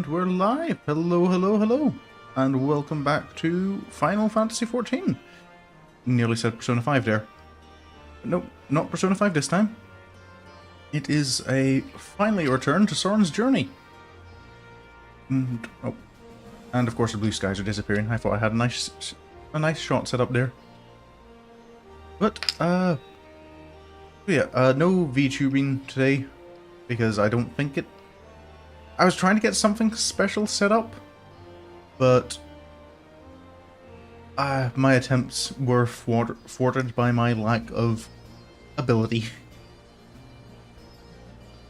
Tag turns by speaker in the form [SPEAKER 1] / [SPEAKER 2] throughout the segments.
[SPEAKER 1] And we're live! Hello, hello, hello! And welcome back to Final Fantasy XIV. Nearly said Persona 5 there. But nope, not Persona 5 this time. It is finally a return to Sorin's journey. And of course the blue skies are disappearing. I thought I had a nice shot set up there. But, no VTubing today, because I don't think it... I was trying to get something special set up, but my attempts were thwarted by my lack of ability.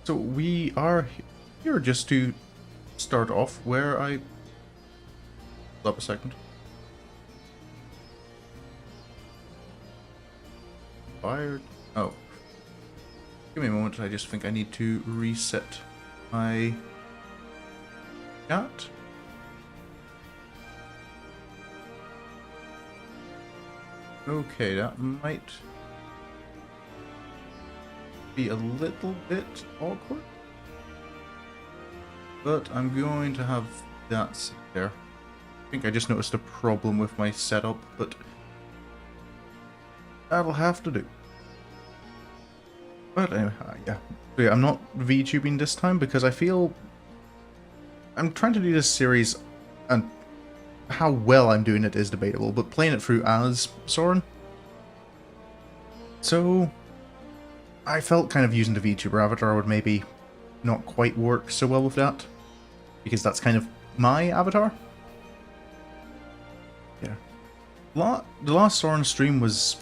[SPEAKER 1] So we are here just to start off where I... Hold up a second. Fired? Oh. Give me a moment, I just think I need to reset my... chat. Okay, that might be a little bit awkward, but I'm going to have that sit there. I think I just noticed a problem with my setup, but that'll have to do. But anyway, yeah. So yeah, I'm not VTubing this time because I feel I'm trying to do this series, and how well I'm doing it is debatable, but playing it through as Sorin. So I felt kind of using the VTuber avatar would maybe not quite work so well with that, because that's kind of my avatar. Yeah. The last Sorin stream was,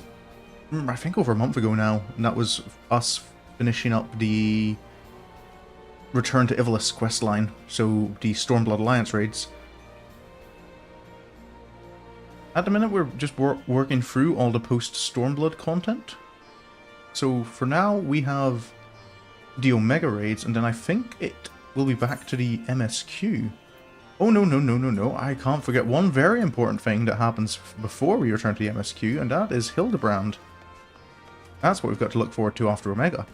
[SPEAKER 1] I think, over a month ago now, and that was us finishing up the Return to Ivalice questline, so the Stormblood Alliance raids. At the minute we're just working through all the post-Stormblood content. So for now we have the Omega raids, and then I think it will be back to the MSQ. Oh no, I can't forget one very important thing that happens before we return to the MSQ, and that is Hildebrand. That's what we've got to look forward to after Omega.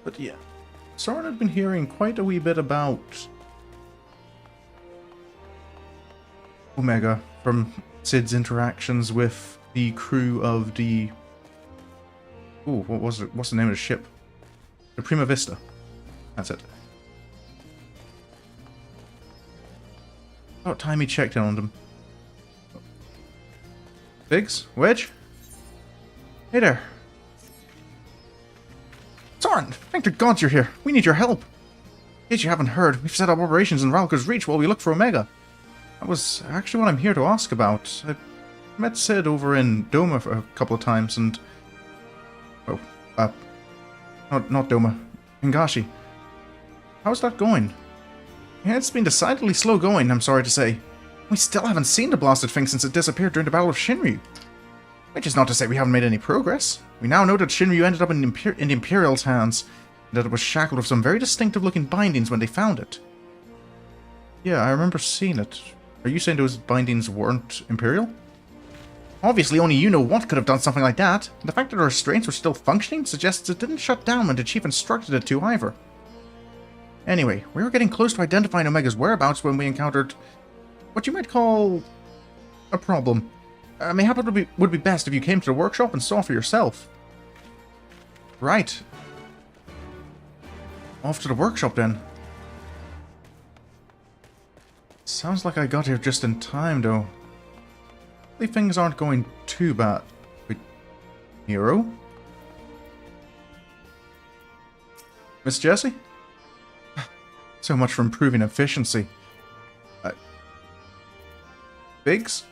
[SPEAKER 1] But yeah, Sorin had been hearing quite a wee bit about Omega from Cid's interactions with the crew of the... Ooh, what was it? What's the name of the ship? The Prima Vista. That's it. About time he checked in on them. Biggs? Wedge? Hey there. Sorin, thank the gods you're here. We need your help. In case you haven't heard, we've set up operations in Ralka's Reach while we look for Omega. That was actually what I'm here to ask about. I met Cid over in Doma for a couple of times, and... Oh, not Doma. Hingashi. How's that going? Yeah, it's been decidedly slow going, I'm sorry to say. We still haven't seen the blasted thing since it disappeared during the Battle of Shinryu. Which is not to say we haven't made any progress. We now know that Shinryu ended up in the Imperial's hands, and that it was shackled with some very distinctive-looking bindings when they found it. Yeah, I remember seeing it. Are you saying those bindings weren't Imperial? Obviously, only you know what could have done something like that. The fact that the restraints were still functioning suggests it didn't shut down when the chief instructed it to either. Anyway, we were getting close to identifying Omega's whereabouts when we encountered what you might call a problem. Mayhap it would be best if you came to the workshop and saw for yourself. Right. Off to the workshop then. Sounds like I got here just in time, though. Hopefully things aren't going too bad. Wait, Nero? Miss Jessie? So much for improving efficiency. Biggs?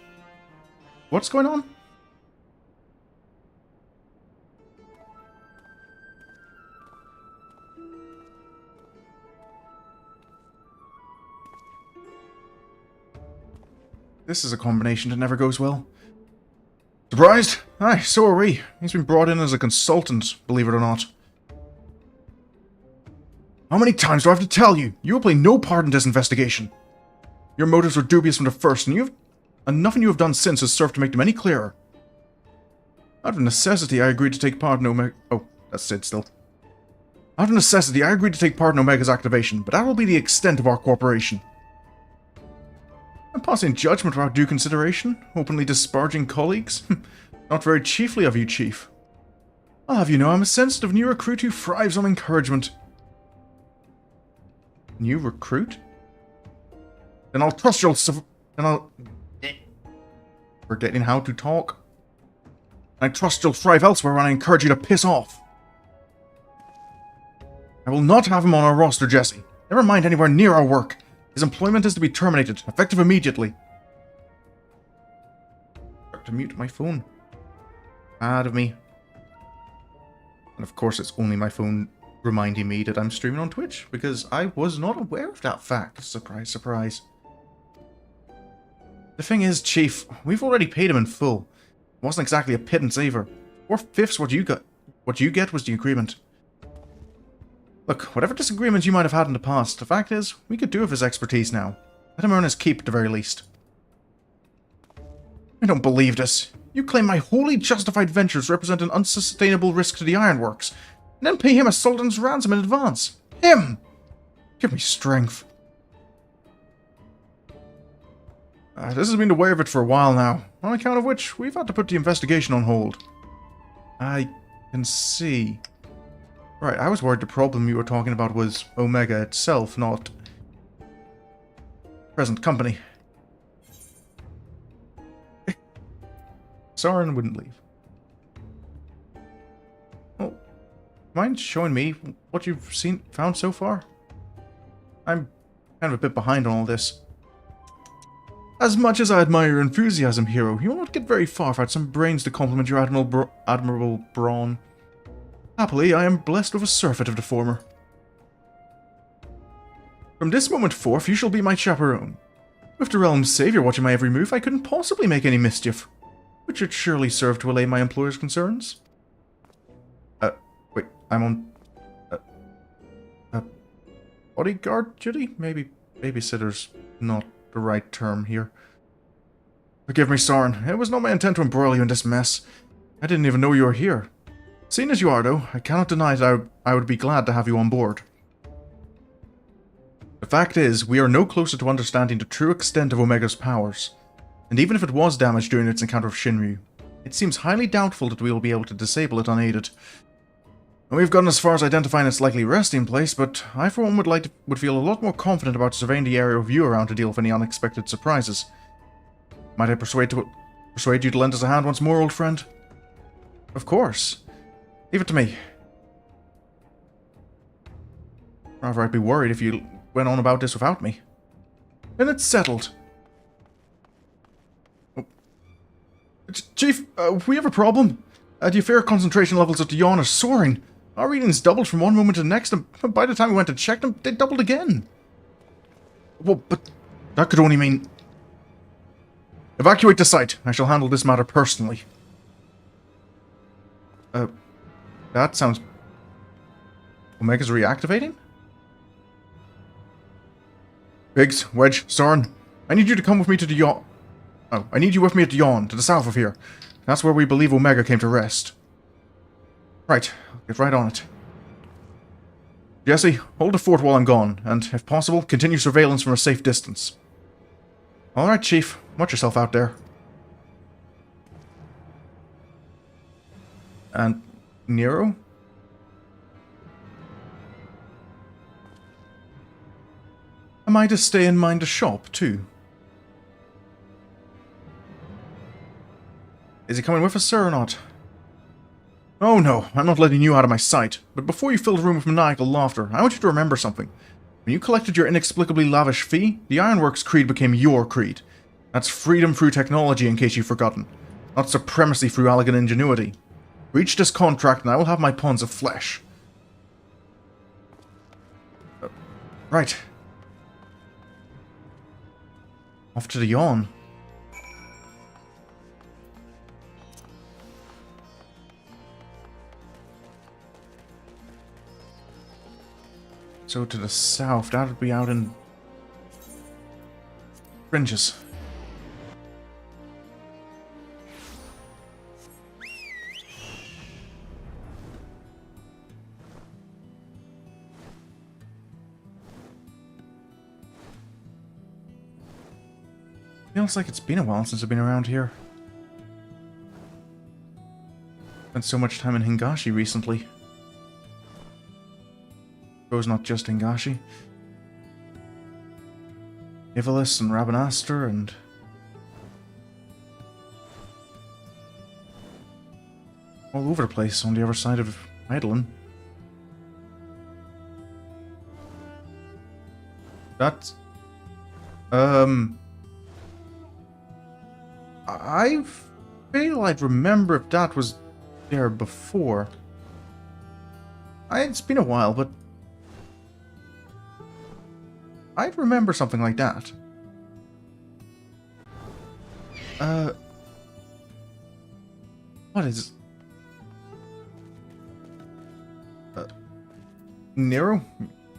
[SPEAKER 1] What's going on? This is a combination that never goes well. Surprised? Aye, so are we. He's been brought in as a consultant, believe it or not. How many times do I have to tell you? You will play no part in this investigation. Your motives were dubious from the first, and nothing you have done since has served to make them any clearer. Out of necessity, I agreed to take part in Omega... Oh, that's Cid still. Out of necessity, I agreed to take part in Omega's activation, but that will be the extent of our cooperation. I'm passing judgment without due consideration, openly disparaging colleagues. Not very chiefly of you, Chief. I'll have you know I'm a sensitive new recruit who thrives on encouragement. New recruit? Then I'll trust you'll forgetting how to talk. I trust you'll thrive elsewhere when I encourage you to piss off. I will not have him on our roster, Jesse. Never mind anywhere near our work. His employment is to be terminated, effective immediately. I have to mute my phone. Bad of me. And of course it's only my phone reminding me that I'm streaming on Twitch, because I was not aware of that fact. Surprise, surprise. The thing is, Chief, we've already paid him in full. It wasn't exactly a pittance either. 4/5 what you got. What you get was the agreement. Look, whatever disagreements you might have had in the past, the fact is, we could do with his expertise now. Let him earn his keep at the very least. I don't believe this. You claim my wholly justified ventures represent an unsustainable risk to the ironworks, and then pay him a sultan's ransom in advance. Him! Give me strength. This has been the way of it for a while now, on account of which we've had to put the investigation on hold. I can see. Right, I was worried the problem you were talking about was Omega itself, not present company. Sorin wouldn't leave. Oh, mind showing me what you've found so far? I'm kind of a bit behind on all this. As much as I admire your enthusiasm, hero, you will not get very far without some brains to complement your admirable brawn. Happily, I am blessed with a surfeit of the former. From this moment forth, you shall be my chaperone. With the realm's savior watching my every move, I couldn't possibly make any mischief, which should surely serve to allay my employer's concerns. Wait, I'm on... bodyguard duty? Maybe babysitter's not the right term here. Forgive me, Sorin. It was not my intent to embroil you in this mess. I didn't even know you were here. Seeing as you are, though, I cannot deny that I would be glad to have you on board. The fact is, we are no closer to understanding the true extent of Omega's powers, and even if it was damaged during its encounter with Shinryu, it seems highly doubtful that we will be able to disable it unaided. We've gotten as far as identifying its likely resting place, but I for one would feel a lot more confident about surveying the area with you around to deal with any unexpected surprises. Might I persuade you to lend us a hand once more, old friend? Of course. Leave it to me. Rather, I'd be worried if you went on about this without me. Then it's settled. Oh. Chief, we have a problem. The affair concentration levels at the yawn are soaring. Our readings doubled from one moment to the next, and by the time we went to check them, they doubled again. Well, but that could only mean... Evacuate the site. I shall handle this matter personally. That sounds... Omega's reactivating? Biggs, Wedge, Sorin, I need you to come with me to the yawn. Oh, I need you with me at the yawn, to the south of here. That's where we believe Omega came to rest. Right, I'll get right on it. Jesse, hold the fort while I'm gone, and, if possible, continue surveillance from a safe distance. Alright, Chief. Watch yourself out there. And... Nero? Am I to stay and mind the shop, too? Is he coming with us, sir, or not? Oh no, I'm not letting you out of my sight. But before you fill the room with maniacal laughter, I want you to remember something. When you collected your inexplicably lavish fee, the Ironworks creed became your creed. That's freedom through technology, in case you've forgotten. Not supremacy through elegant ingenuity. Reach this contract and I will have my puns of flesh. Right. Off to the yawn. So to the south, that would be out in... Fringes. Feels like it's been a while since I've been around here. Spent so much time in Hingashi recently. Suppose not just Hingashi. Ivalice and Rabanastre and... all over the place on the other side of Eidolon. That's... I feel I'd remember if that was there before. It's been a while, but... I'd remember something like that. What is... Nero?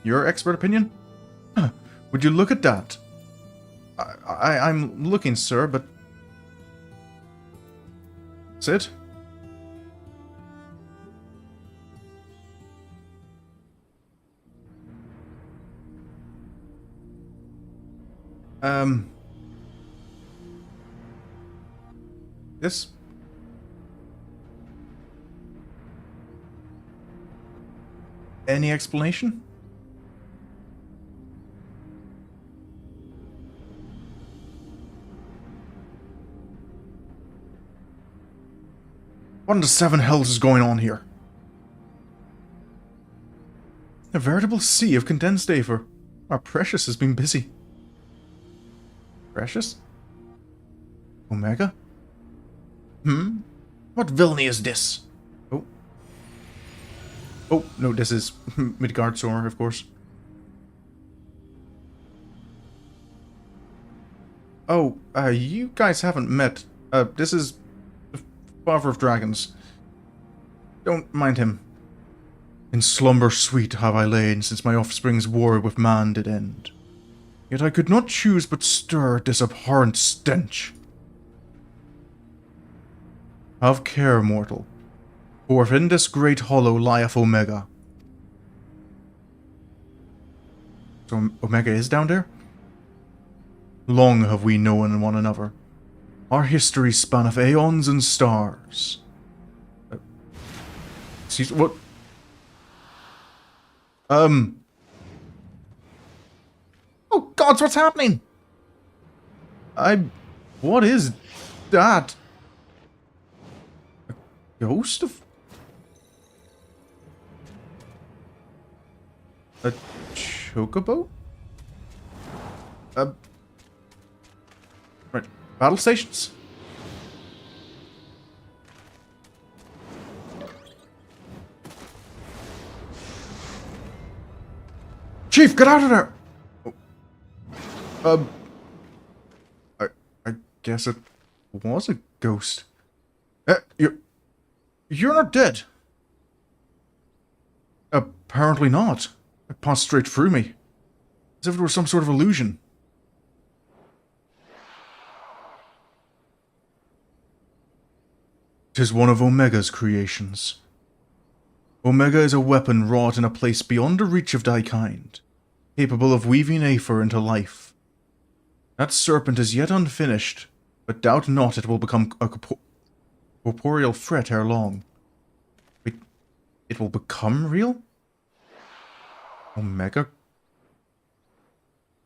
[SPEAKER 1] Your expert opinion? Huh. Would you look at that? I'm looking, sir, but... Sit. This... Any explanation? What in the seven hells is going on here? A veritable sea of condensed aether. Our Precious has been busy. Precious? Omega? What villainy is this? Oh. Oh, no, this is Midgard Sorin, of course. Oh, you guys haven't met. This is the Father of Dragons. Don't mind him. In slumber sweet have I lain, since my offspring's war with man did end. Yet I could not choose but stir at this abhorrent stench. Have care, mortal, for if in this great hollow lieth Omega. So Omega is down there? Long have we known one another. Our history spanneth aeons and stars. Excuse what? Oh gods, what's happening? What is that? A ghost of... a chocobo? Right, battle stations? Chief, get out of there! I guess it was a ghost. You're not dead. Apparently not. It passed straight through me. As if it were some sort of illusion. 'Tis one of Omega's creations. Omega is a weapon wrought in a place beyond the reach of thy kind, capable of weaving aether into life. That serpent is yet unfinished, but doubt not it will become a corporeal threat ere long. Wait, it will become real? Omega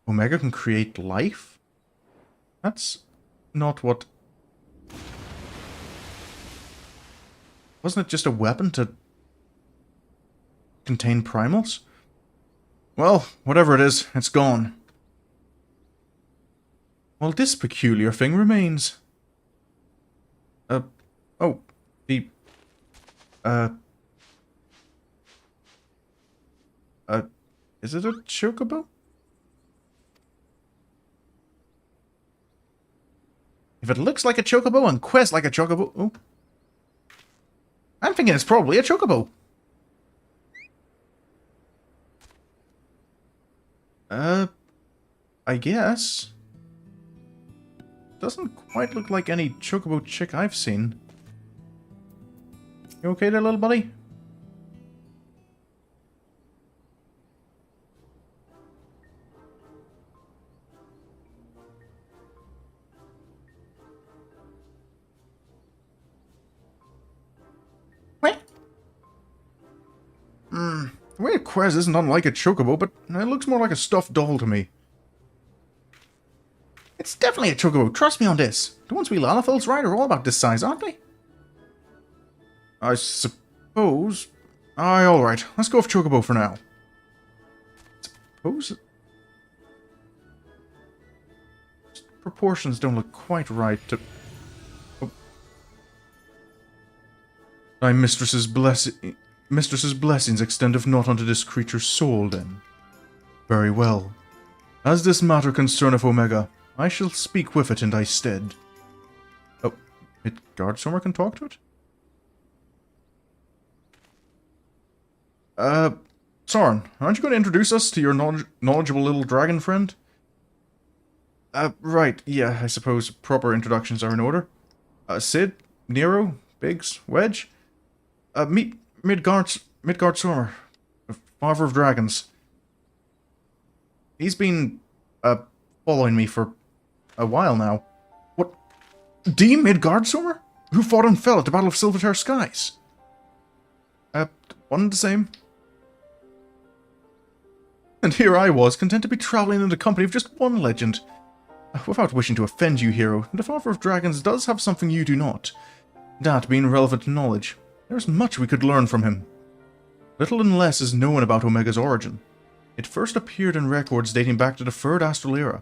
[SPEAKER 1] can create life? That's not what... Wasn't it just a weapon to contain primals? Well, whatever it is, it's gone. While this peculiar thing remains. Is it a chocobo? If it looks like a chocobo and quests like a chocobo... Oh. I'm thinking it's probably a chocobo. I guess. Doesn't quite look like any chocobo chick I've seen. You okay there, little buddy? The way it ques isn't unlike a chocobo, but it looks more like a stuffed doll to me. It's definitely a chocobo, trust me on this. The ones we Lalafels ride are all about this size, aren't they? I suppose... Aye, alright. Let's go with chocobo for now. Suppose... Proportions don't look quite right to... Oh. Thy mistress's blessings extendeth not unto this creature's soul, then. Very well. As this matter concerneth Omega, I shall speak with it in thy stead. Oh, Guardstormer can talk to it? Sorin, aren't you going to introduce us to your knowledgeable little dragon friend? Right, yeah, I suppose proper introductions are in order. Sid, Nero, Biggs, Wedge. Meet Midgard Stormer, Father of Dragons. He's been, following me for a while now. What? D. Midgard Stormer? Who fought and fell at the Battle of Silvertear Skies? One and the same. And here I was, content to be travelling in the company of just one legend. Without wishing to offend you, hero, the Father of Dragons does have something you do not. That being relevant knowledge, there is much we could learn from him. Little and less is known about Omega's origin. It first appeared in records dating back to the Third Astral Era,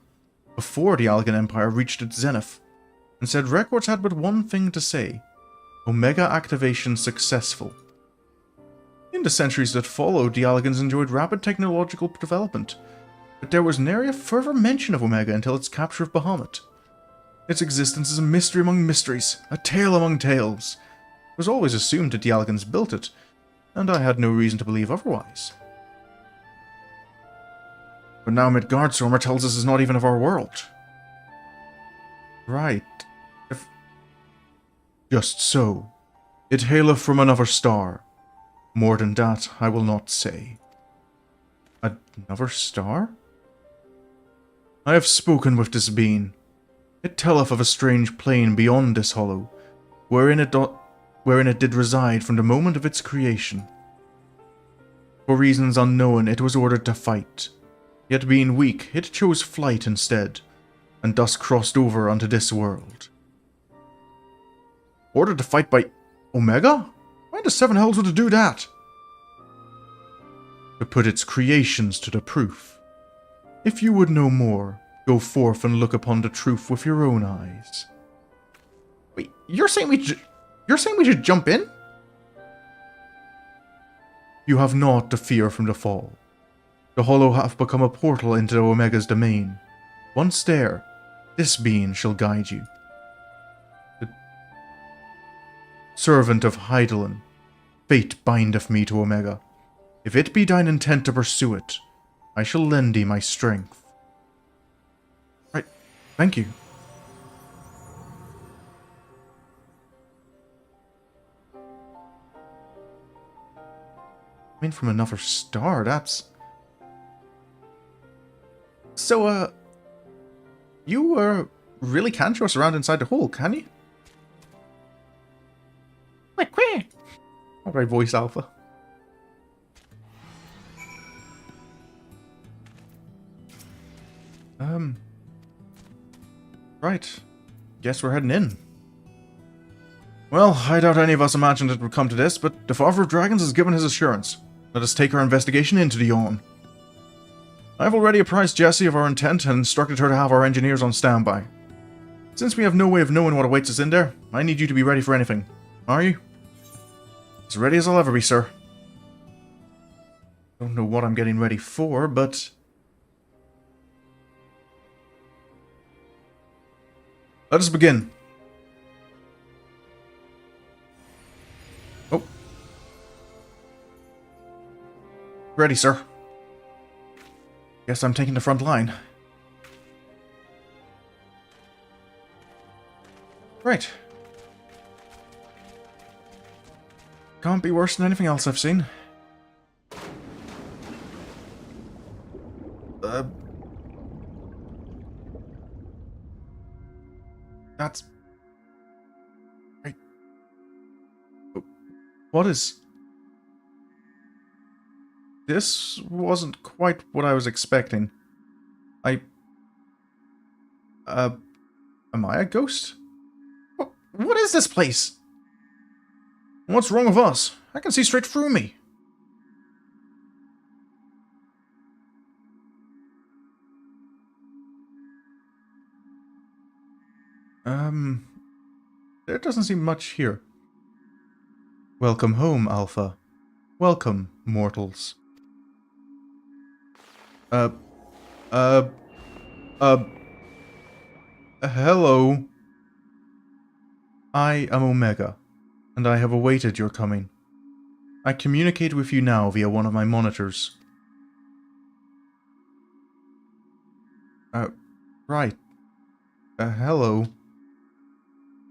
[SPEAKER 1] before the Allegan Empire reached its zenith, and said records had but one thing to say: Omega activation successful. In the centuries that followed, the Allegans enjoyed rapid technological development, but there was nary a further mention of Omega until its capture of Bahamut. Its existence is a mystery among mysteries, a tale among tales. It was always assumed that the Allegans built it, and I had no reason to believe otherwise. But now Midgardstormer tells us it's not even of our world. Right. Just so. It haileth from another star. More than that, I will not say. Another star? I have spoken with this being. It telleth of a strange plane beyond this hollow, wherein it did reside from the moment of its creation. For reasons unknown, it was ordered to fight. Yet being weak, it chose flight instead, and thus crossed over onto this world. Ordered to fight by Omega? Why the seven hells would it do that? To put its creations to the proof. If you would know more, go forth and look upon the truth with your own eyes. Wait, you're saying we should jump in? You have naught to fear from the fall. The hollow hath become a portal into Omega's domain. Once there, this being shall guide you. The servant of Hydaelyn, fate bindeth me to Omega. If it be thine intent to pursue it, I shall lend thee my strength. Right, thank you. I mean, from another star, that's... So, you, really can show us around inside the hole, can you? Like, where? Alright, voice alpha. Right. Guess we're heading in. Well, I doubt any of us imagined it would come to this, but the Father of Dragons has given his assurance. Let us take our investigation into the yawn. I have already apprised Jessie of our intent and instructed her to have our engineers on standby. Since we have no way of knowing what awaits us in there, I need you to be ready for anything. Are you? As ready as I'll ever be, sir. Don't know what I'm getting ready for, but... let us begin. Oh. Ready, sir. Guess I'm taking the front line. Right. Can't be worse than anything else I've seen. That's... right. What is... This wasn't quite what I was expecting. Am I a ghost? What is this place? What's wrong with us? I can see straight through me. There doesn't seem much here. Welcome home, Alpha. Welcome, mortals. Hello. I am Omega, and I have awaited your coming. I communicate with you now via one of my monitors. Right. Hello.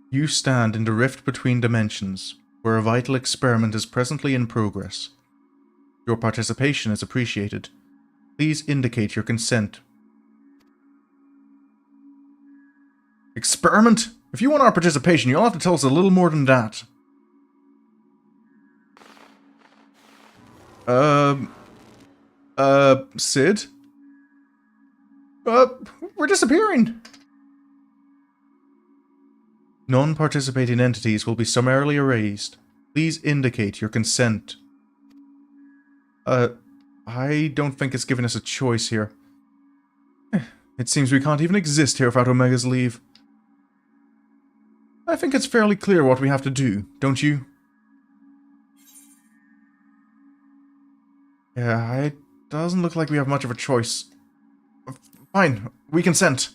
[SPEAKER 1] You stand in the rift between dimensions, where a vital experiment is presently in progress. Your participation is appreciated. Please indicate your consent. Experiment? If you want our participation, you'll have to tell us a little more than that. Sid? We're disappearing! Non-participating entities will be summarily erased. Please indicate your consent. I don't think it's giving us a choice here. It seems we can't even exist here without Omega's leave. I think it's fairly clear what we have to do, don't you? Yeah, it doesn't look like we have much of a choice. Fine, we consent.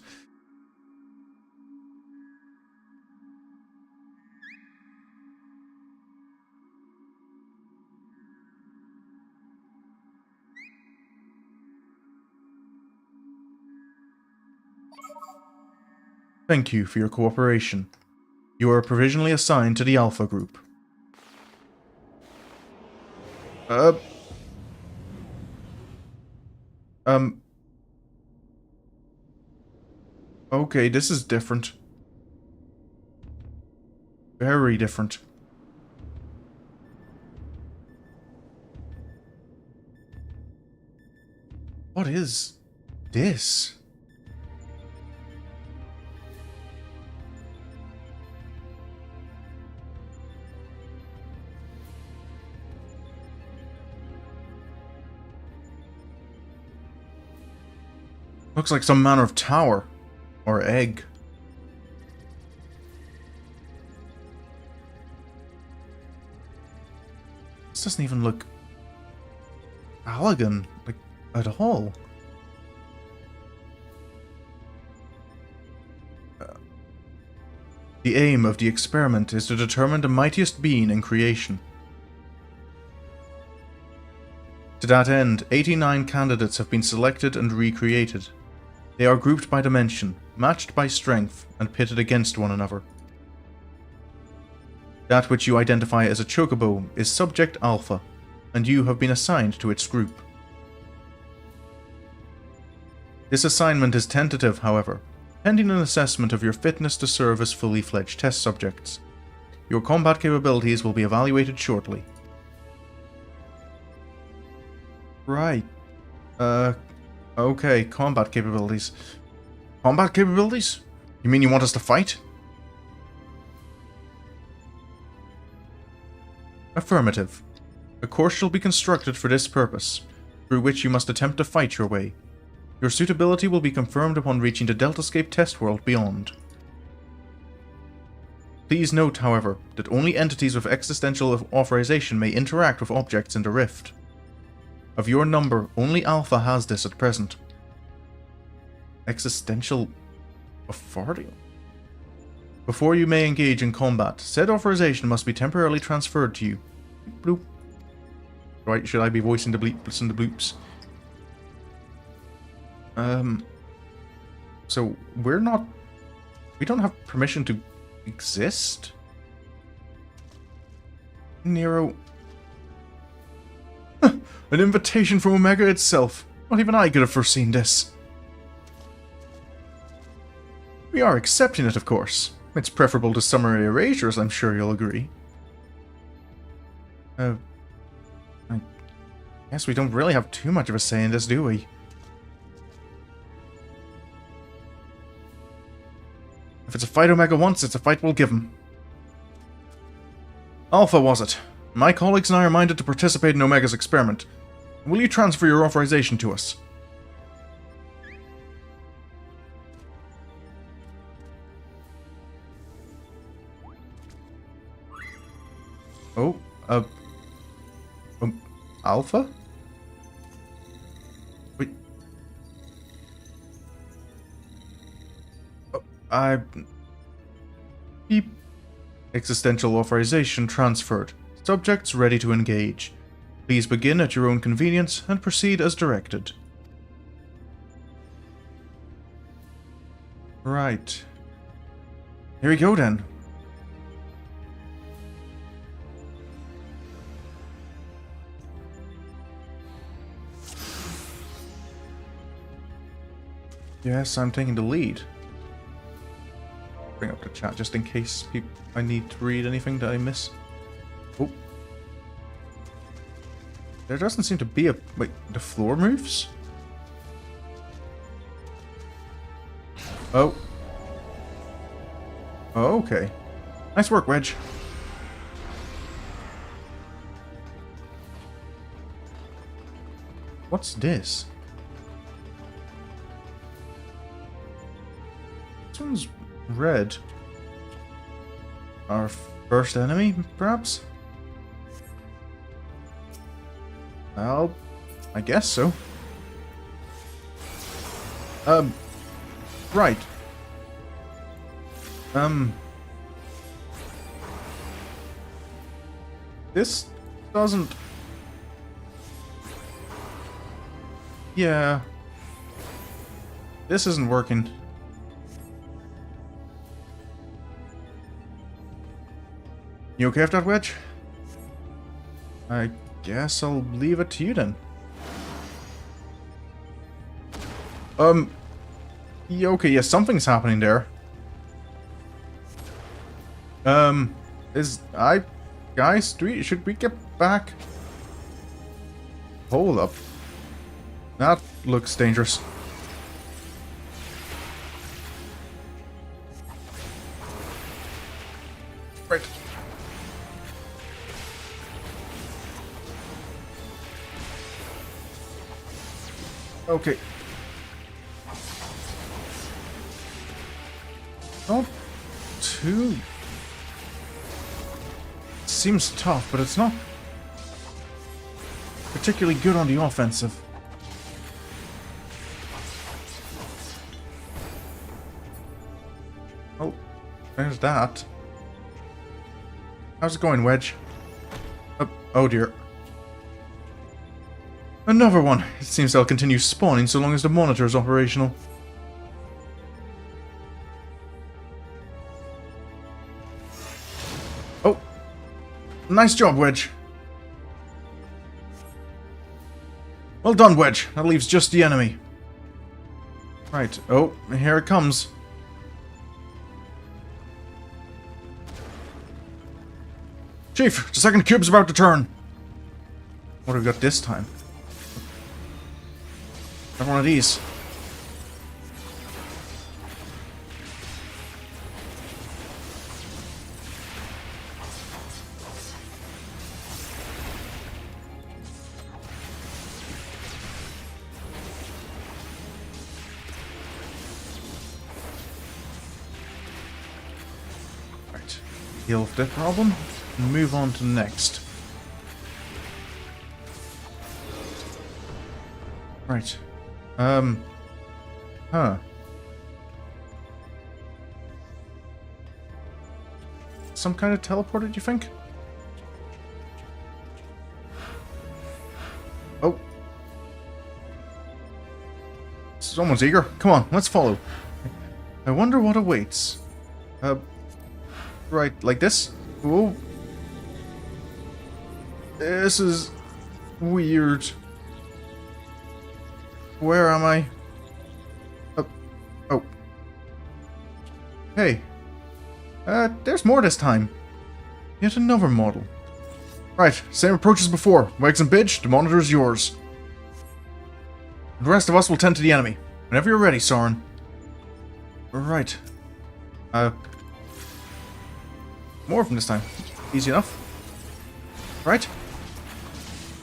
[SPEAKER 1] Thank you for your cooperation. You are provisionally assigned to the Alpha Group. Okay, this is different. Very different. What is this? Looks like some manner of tower. Or egg. This doesn't even look elegant, like, at all. The aim of the experiment is to determine the mightiest being in creation. To that end, 89 candidates have been selected and recreated. They are grouped by dimension, matched by strength, and pitted against one another. That which you identify as a chocobo is Subject Alpha, and you have been assigned to its group. This assignment is tentative, however, pending an assessment of your fitness to serve as fully fledged test subjects. Your combat capabilities will be evaluated shortly. Right. Okay, combat capabilities. Combat capabilities? You mean you want us to fight? Affirmative. A course shall be constructed for this purpose, through which you must attempt to fight your way. Your suitability will be confirmed upon reaching the Deltascape test world beyond. Please note, however, that only entities with existential authorization may interact with objects in the rift. Of your number, only Alpha has this at present. Existential authority? Before you may engage in combat, said authorization must be temporarily transferred to you. Bloop. Right, should I be voicing the bleeps and the bloops? So we don't have permission to exist? Nero. An invitation from Omega itself. Not even I could have foreseen this. We are accepting it, of course. It's preferable to summary erasures, I'm sure you'll agree. Guess we don't really have too much of a say in this, do we? If it's a fight Omega wants, it's a fight we'll give him. Alpha, was it? My colleagues and I are minded to participate in Omega's experiment. Will you transfer your authorization to us? Oh, Alpha? Wait. Oh, Beep. Existential authorization transferred. Subjects ready to engage. Please begin at your own convenience and proceed as directed. Right. Here we go then. Yes, I'm taking the lead. Bring up the chat just in case I need to read anything that I miss. Oh. There doesn't seem to be a... Wait, the floor moves? Oh. Oh, okay. Nice work, Wedge. What's this? This one's red. Our first enemy, perhaps? Well, I guess so. Right. This doesn't... Yeah. This isn't working. You okay with that, Wedge? I guess I'll leave it to you then. Yeah, okay, yeah, something's happening there. Guys, should we get back? Hold up. That looks dangerous. Right. Okay. Not too... Seems tough, but it's not particularly good on the offensive. Oh, there's that. How's it going, Wedge? Oh dear. Another one. It seems they'll continue spawning so long as the monitor is operational. Oh. Nice job, Wedge. Well done, Wedge. That leaves just the enemy. Right. Oh, here it comes. Chief, the second cube's about to turn. What have we got this time? Have one of these. Right. Deal with that problem and move on to the next. Right. Huh. Some kind of teleporter, do you think? Oh. Someone's eager. Come on, let's follow. I wonder what awaits. Right, like this? Whoa. This is weird. Where am I? Oh. Hey. There's more this time. Yet another model. Right, same approach as before. Wags and Bidge, the monitor is yours. The rest of us will tend to the enemy. Whenever you're ready, Sorin. Right. More of them this time. Easy enough. Right?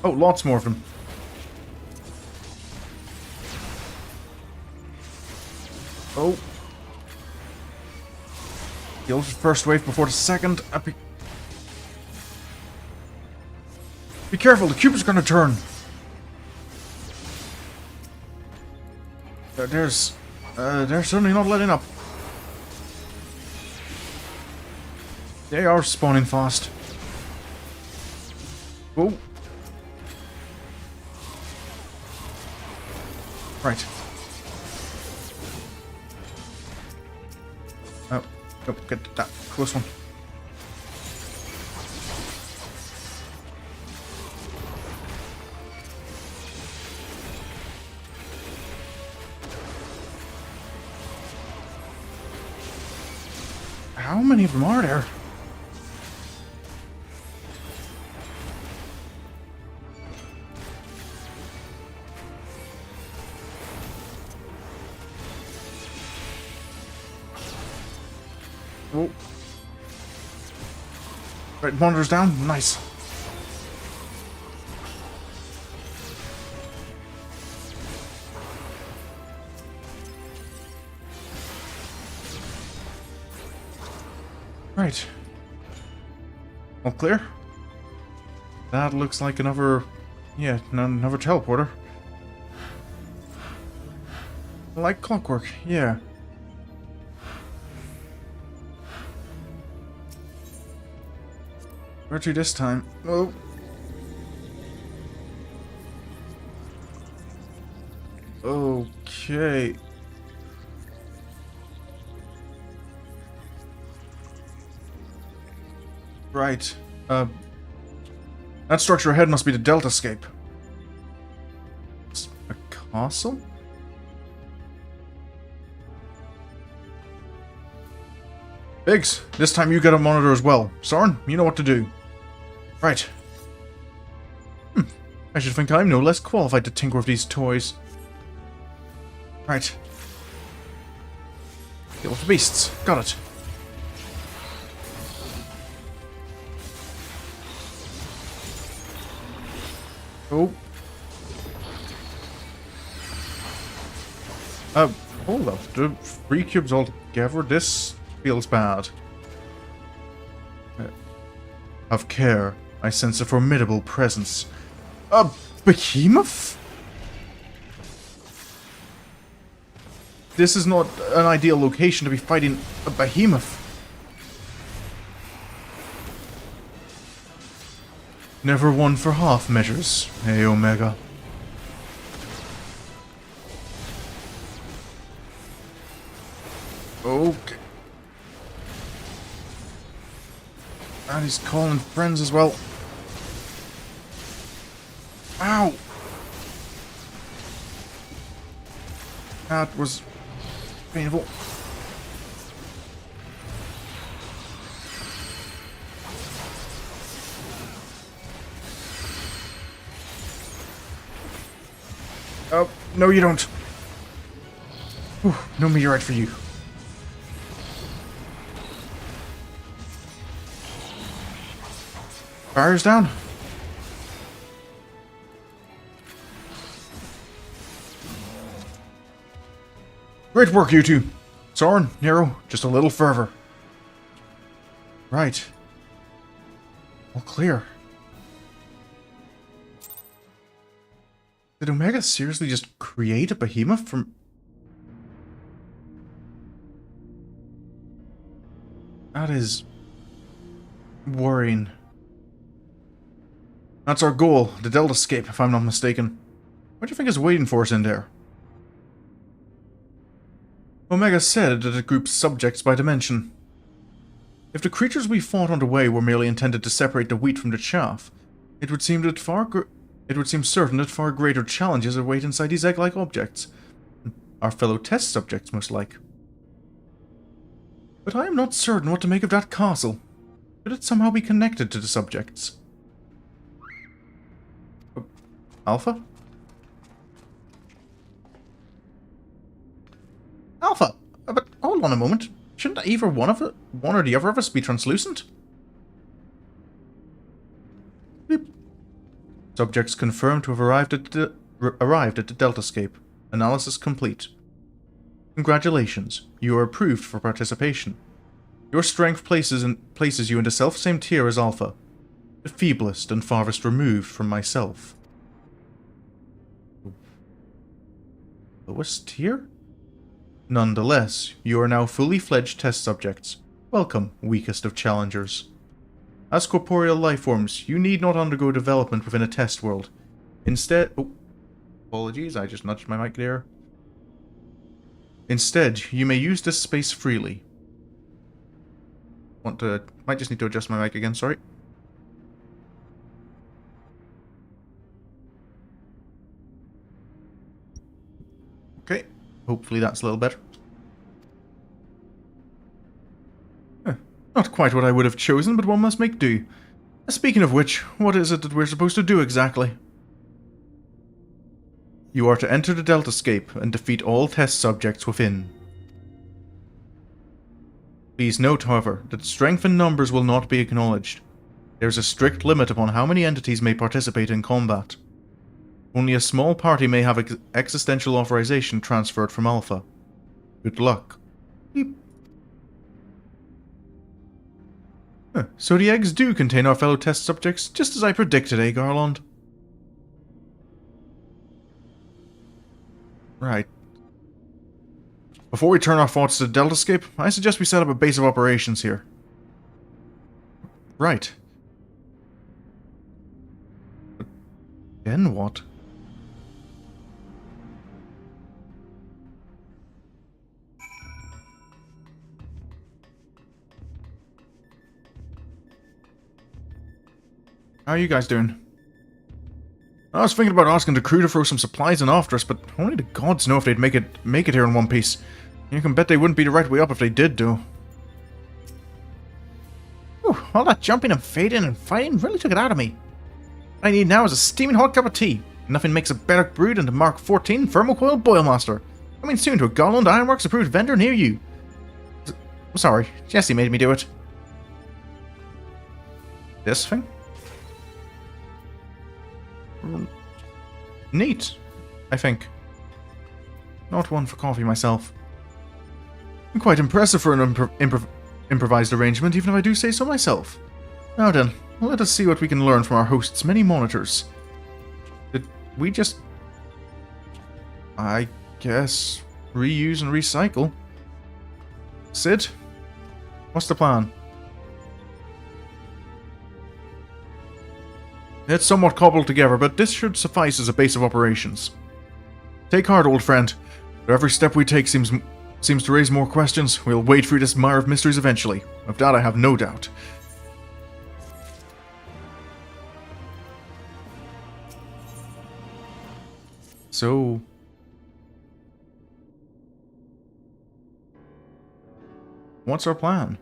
[SPEAKER 1] Oh, lots more of them. Oh. Kill the first wave before the second. Be careful, the cube is gonna turn. They're certainly not letting up. They are spawning fast. Oh. Right. Oh, get that close one. How many of them are there? Oh. Right, monitor's down. Nice. Right. All clear? That looks like another... yeah, another teleporter. Like clockwork, yeah. Where to this time? Oh. Okay. Right. That structure ahead must be the Delta Scape. It's a castle? Biggs, this time you get a monitor as well. Sorin, you know what to do. Right. I should think I'm no less qualified to tinker with these toys. Right. Deal with the beasts. Got it. Oh. Hold up. The 3 cubes altogether? This feels bad. Have care. I sense a formidable presence. A behemoth? This is not an ideal location to be fighting a behemoth. Never one for half measures, hey Omega. Okay. And he's calling friends as well. Ow! That was painful. Oh, no you don't. Whew, no meteorite for you. Fire's down. Great work, you two. Sorin, Nero, just a little further. Right. All clear. Did Omega seriously just create a behemoth from... That is... worrying. That's our goal, the Delta Scape, if I'm not mistaken. What do you think is waiting for us in there? Omega said that it groups subjects by dimension. If the creatures we fought on the way were merely intended to separate the wheat from the chaff, it would seem certain that far greater challenges await inside these egg-like objects. Our fellow test subjects, most like. But I am not certain what to make of that castle. Could it somehow be connected to the subjects? Alpha? Alpha! But hold on a moment. Shouldn't either one or the other of us be translucent? Beep. Subjects confirmed to have arrived at the Deltascape. Analysis complete. Congratulations. You are approved for participation. Your strength places you in the self-same tier as Alpha. The feeblest and farthest removed from myself. Lowest tier? Nonetheless, you are now fully fledged test subjects. Welcome, weakest of challengers. As corporeal lifeforms, you need not undergo development within a test world. Instead... Oh, apologies, I just nudged my mic there. Instead, you may use this space freely. Might just need to adjust my mic again, sorry. Okay, hopefully that's a little better. Not quite what I would have chosen, but one must make do. Speaking of which, what is it that we're supposed to do exactly? You are to enter the Deltascape and defeat all test subjects within. Please note, however, that strength in numbers will not be acknowledged. There is a strict limit upon how many entities may participate in combat. Only a small party may have existential authorization transferred from Alpha. Good luck. Beep. So the eggs do contain our fellow test subjects, just as I predicted, eh, Garland? Right. Before we turn our thoughts to the Deltascape, I suggest we set up a base of operations here. Right. But then what? How are you guys doing? I was thinking about asking the crew to throw some supplies in after us, but only the gods know if they'd make it here in one piece. You can bet they wouldn't be the right way up if they did, though. Whew, all that jumping and fading and fighting really took it out of me. What I need now is a steaming hot cup of tea. Nothing makes a better brew than the Mark 14 Thermocoil Boilmaster. Coming soon to a Garland Ironworks approved vendor near you. I'm sorry, Jesse made me do it. This thing? Neat, I think. Not one for coffee myself. Quite impressive for an improvised arrangement, even if I do say so myself. Now then, let us see what we can learn from our host's many monitors. Did we just... I guess... reuse and recycle? Sid? What's the plan? It's somewhat cobbled together, but this should suffice as a base of operations. Take heart, old friend. Though every step we take seems to raise more questions, we'll wade through this mire of mysteries eventually. Of that I have no doubt. So... what's our plan?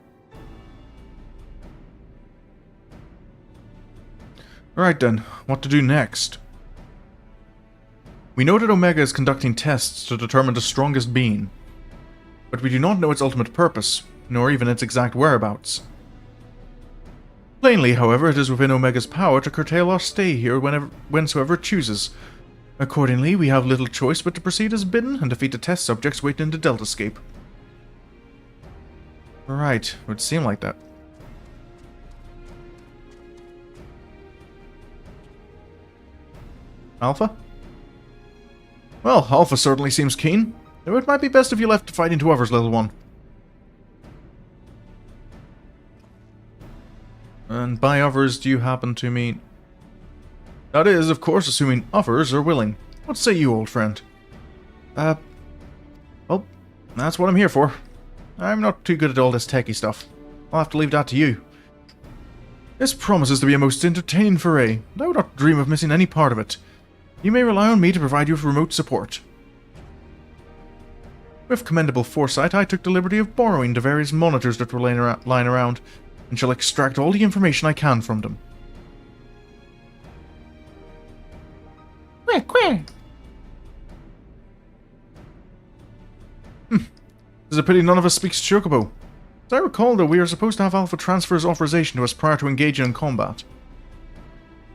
[SPEAKER 1] Right then, what to do next? We know that Omega is conducting tests to determine the strongest being, but we do not know its ultimate purpose, nor even its exact whereabouts. Plainly, however, it is within Omega's power to curtail our stay here whensoever it chooses. Accordingly, we have little choice but to proceed as bidden and defeat the test subjects waiting in the Deltascape. Right, it would seem like that. Alpha? Well, Alpha certainly seems keen, though it might be best if you left to fight into others, little one. And by others, do you happen to mean... That is, of course, assuming others are willing. What say you, old friend? Well, that's what I'm here for. I'm not too good at all this techie stuff. I'll have to leave that to you. This promises to be a most entertaining foray, and I would not dream of missing any part of it. You may rely on me to provide you with remote support. With commendable foresight, I took the liberty of borrowing the various monitors that were lying around, and shall extract all the information I can from them. It's a pity none of us speaks Chocobo. As I recall, though, we are supposed to have Alpha transfer his authorization to us prior to engaging in combat.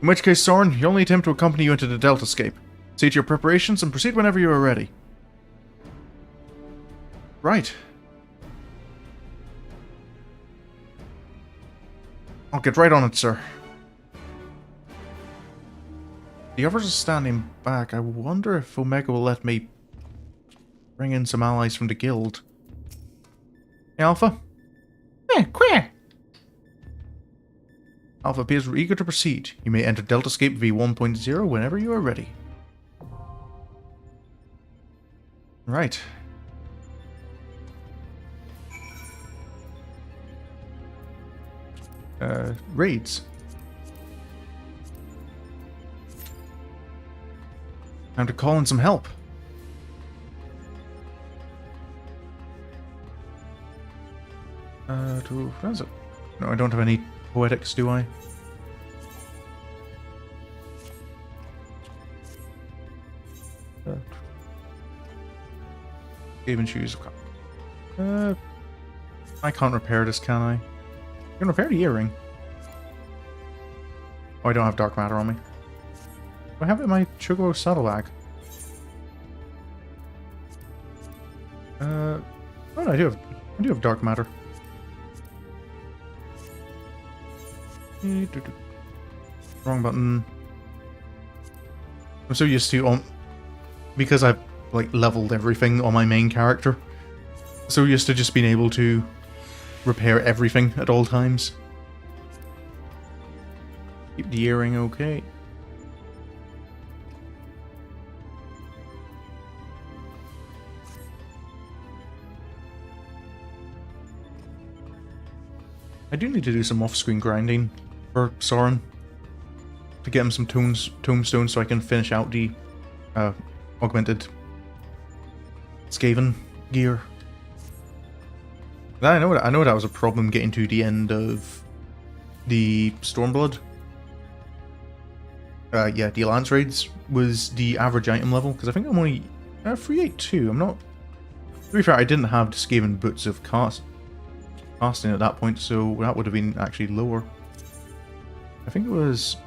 [SPEAKER 1] In which case, Sorin, you'll need him to accompany you into the Deltascape. See to your preparations and proceed whenever you are ready. Right. I'll get right on it, sir. The others are standing back. I wonder if Omega will let me bring in some allies from the guild. Hey, Alpha? Hey, queer! Alpha appears eager to proceed. You may enter Deltascape V1.0 whenever you are ready. Right. Raids. Time to call in some help. What is it? No, I don't have any poetics, do I? Even shoes. I can't repair this, can I? I can repair the earring. Oh, I don't have dark matter on me. Do I have it in my Chocobo saddlebag? Oh, no, I do have dark matter. Wrong button. I'm so used to because I've like leveled everything on my main character. So used to just being able to repair everything at all times. Keep the earring okay. I do need to do some off-screen grinding for Sorin to get him some tombstones so I can finish out the augmented Skaven gear. I know that was a problem getting to the end of the Stormblood. Yeah, the Alliance raids was the average item level, because I think I'm only 382. I'm not. To be fair, I didn't have the Skaven boots of casting at that point, so that would have been actually lower. I think it was.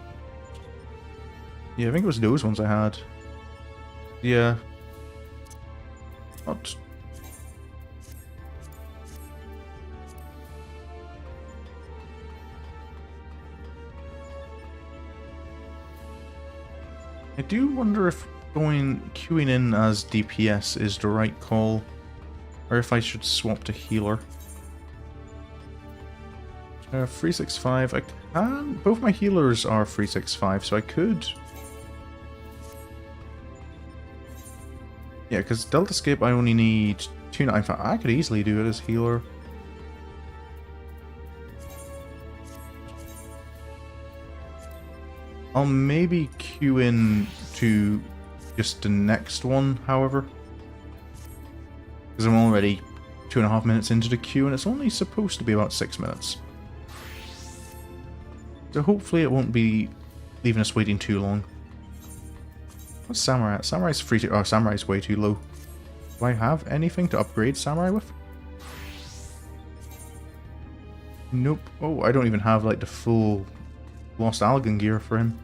[SPEAKER 1] Yeah, I think it was those ones I had. Yeah. Not. I do wonder if queuing in as DPS is the right call, or if I should swap to healer. 365. I can. Both my healers are 365, so I could. Yeah, because Deltascape I only need 295. I could easily do it as healer. I'll maybe queue in to just the next one, however. Because I'm already 2.5 minutes into the queue and it's only supposed to be about 6 minutes. So hopefully it won't be leaving us waiting too long. What's Samurai at? Samurai's free to... Oh, Samurai's way too low. Do I have anything to upgrade Samurai with? Nope. Oh, I don't even have like the full Lost Algan gear for him.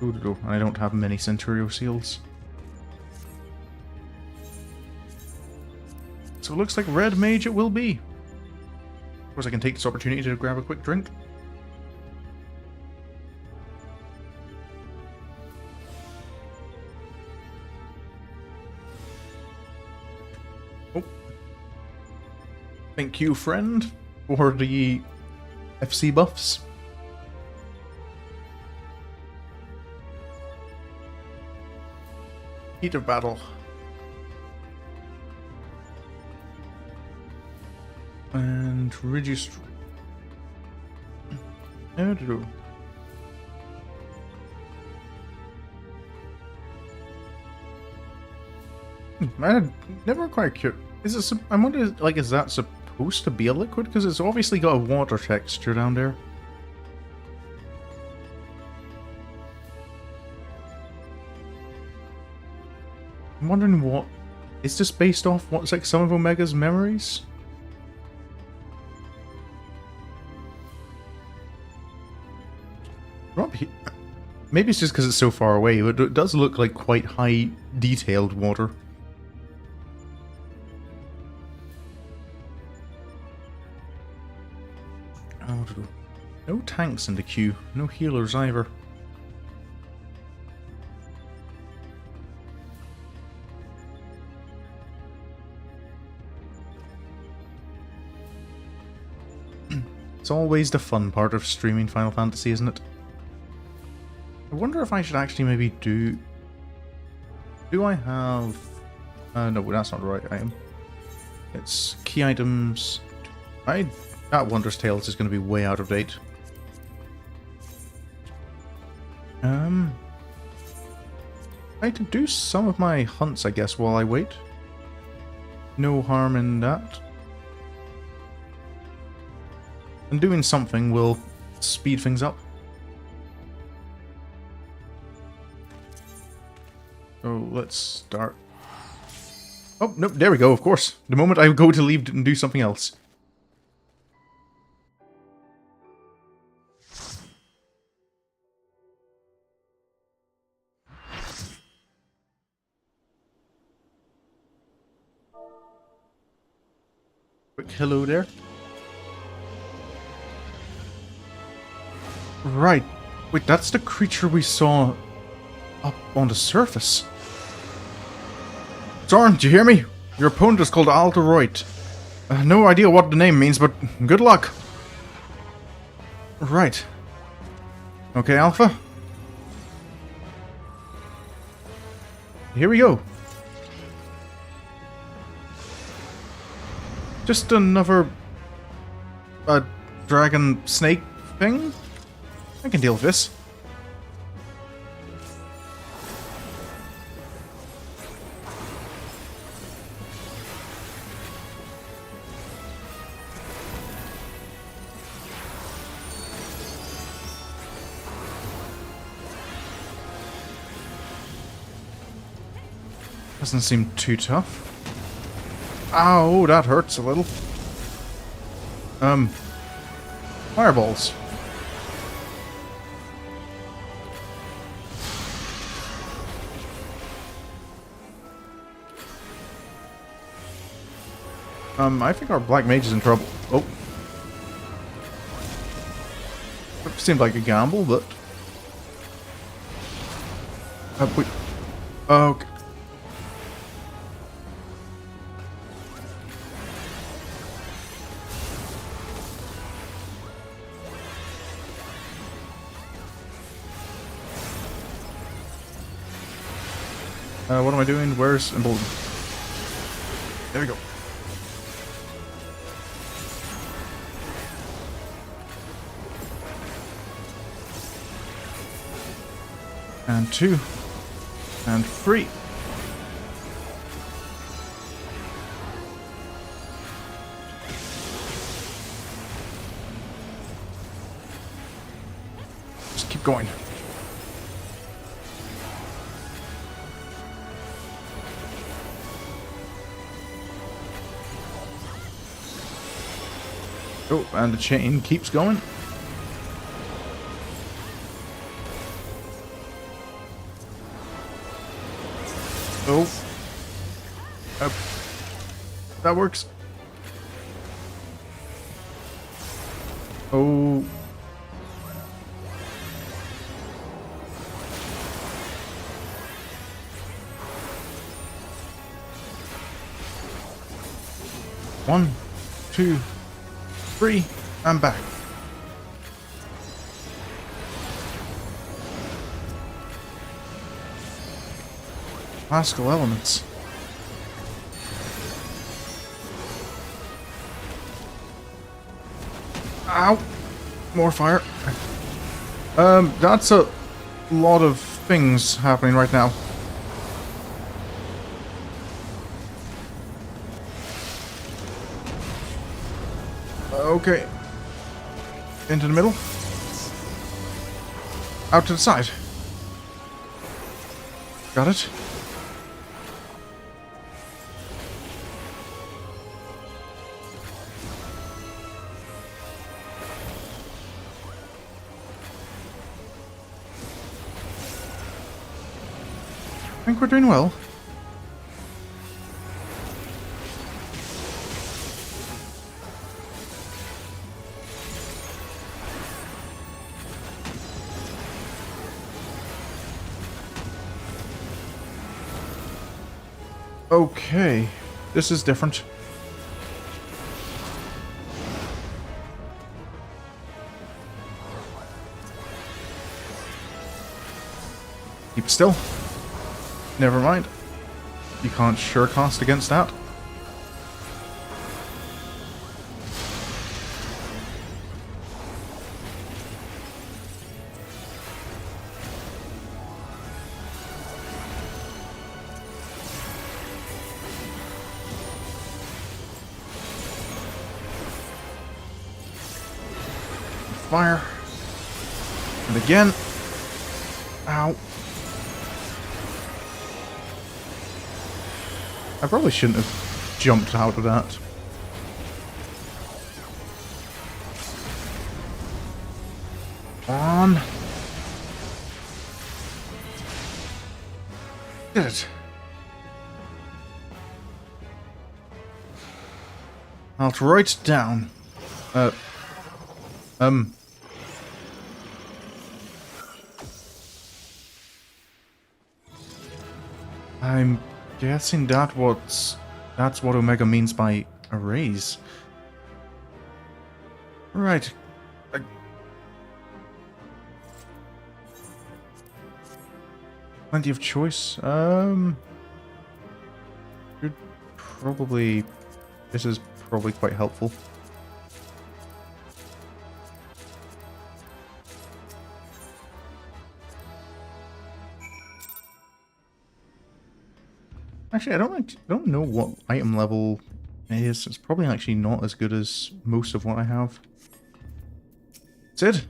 [SPEAKER 1] And I don't have many Centurio seals. So it looks like Red Mage it will be. Of course I can take this opportunity to grab a quick drink. Oh. Thank you, friend, for the FC buffs. Heat of battle. And reduce. I never quite curious. Is it? I wonder, like, is that supposed to be a liquid? Because it's obviously got a water texture down there. I'm wondering what Is this based off what's like some of Omega's memories? Maybe it's just because it's so far away, but it does look like quite high detailed water. No tanks in the queue, no healers either. It's always the fun part of streaming Final Fantasy, isn't it? I wonder if I should actually maybe do... Do I have... no, that's not the right item. It's key items... That Wondrous Tales is going to be way out of date. I could do some of my hunts, I guess, while I wait. No harm in that. And doing something will speed things up. So let's start. Oh, no, there we go, of course. The moment I go to leave and do something else. Quick hello there. Right. Wait, that's the creature we saw up on the surface. Sorin, do you hear me? Your opponent is called Alderoit. No idea what the name means, but good luck. Right. Okay, Alpha. Here we go. Just another... dragon snake thing? I can deal with this. Doesn't seem too tough. Ow, that hurts a little. Fireballs. I think our black mage is in trouble. Oh. It seemed like a gamble, but... wait. Okay. What am I doing? Where's Embolden? There we go. And 2. And 3. Just keep going. Oh, and the chain keeps going. Oh. That works. Oh. One, 2, 3, and back. Classical elements. Ow! More fire. That's a lot of things happening right now. Okay. Into the middle. Out to the side. Got it. think we're doing well. Okay, this is different. Keep still. Never mind. You can't sure cast against that. Fire. And again. Ow. I probably shouldn't have jumped out of that. On. Did it. I'll write down. I'm guessing that's what Omega means by erase. Right. Plenty of choice. Should probably. This is probably quite helpful. Actually, I don't know what item level it is. It's probably actually not as good as most of what I have. Sid?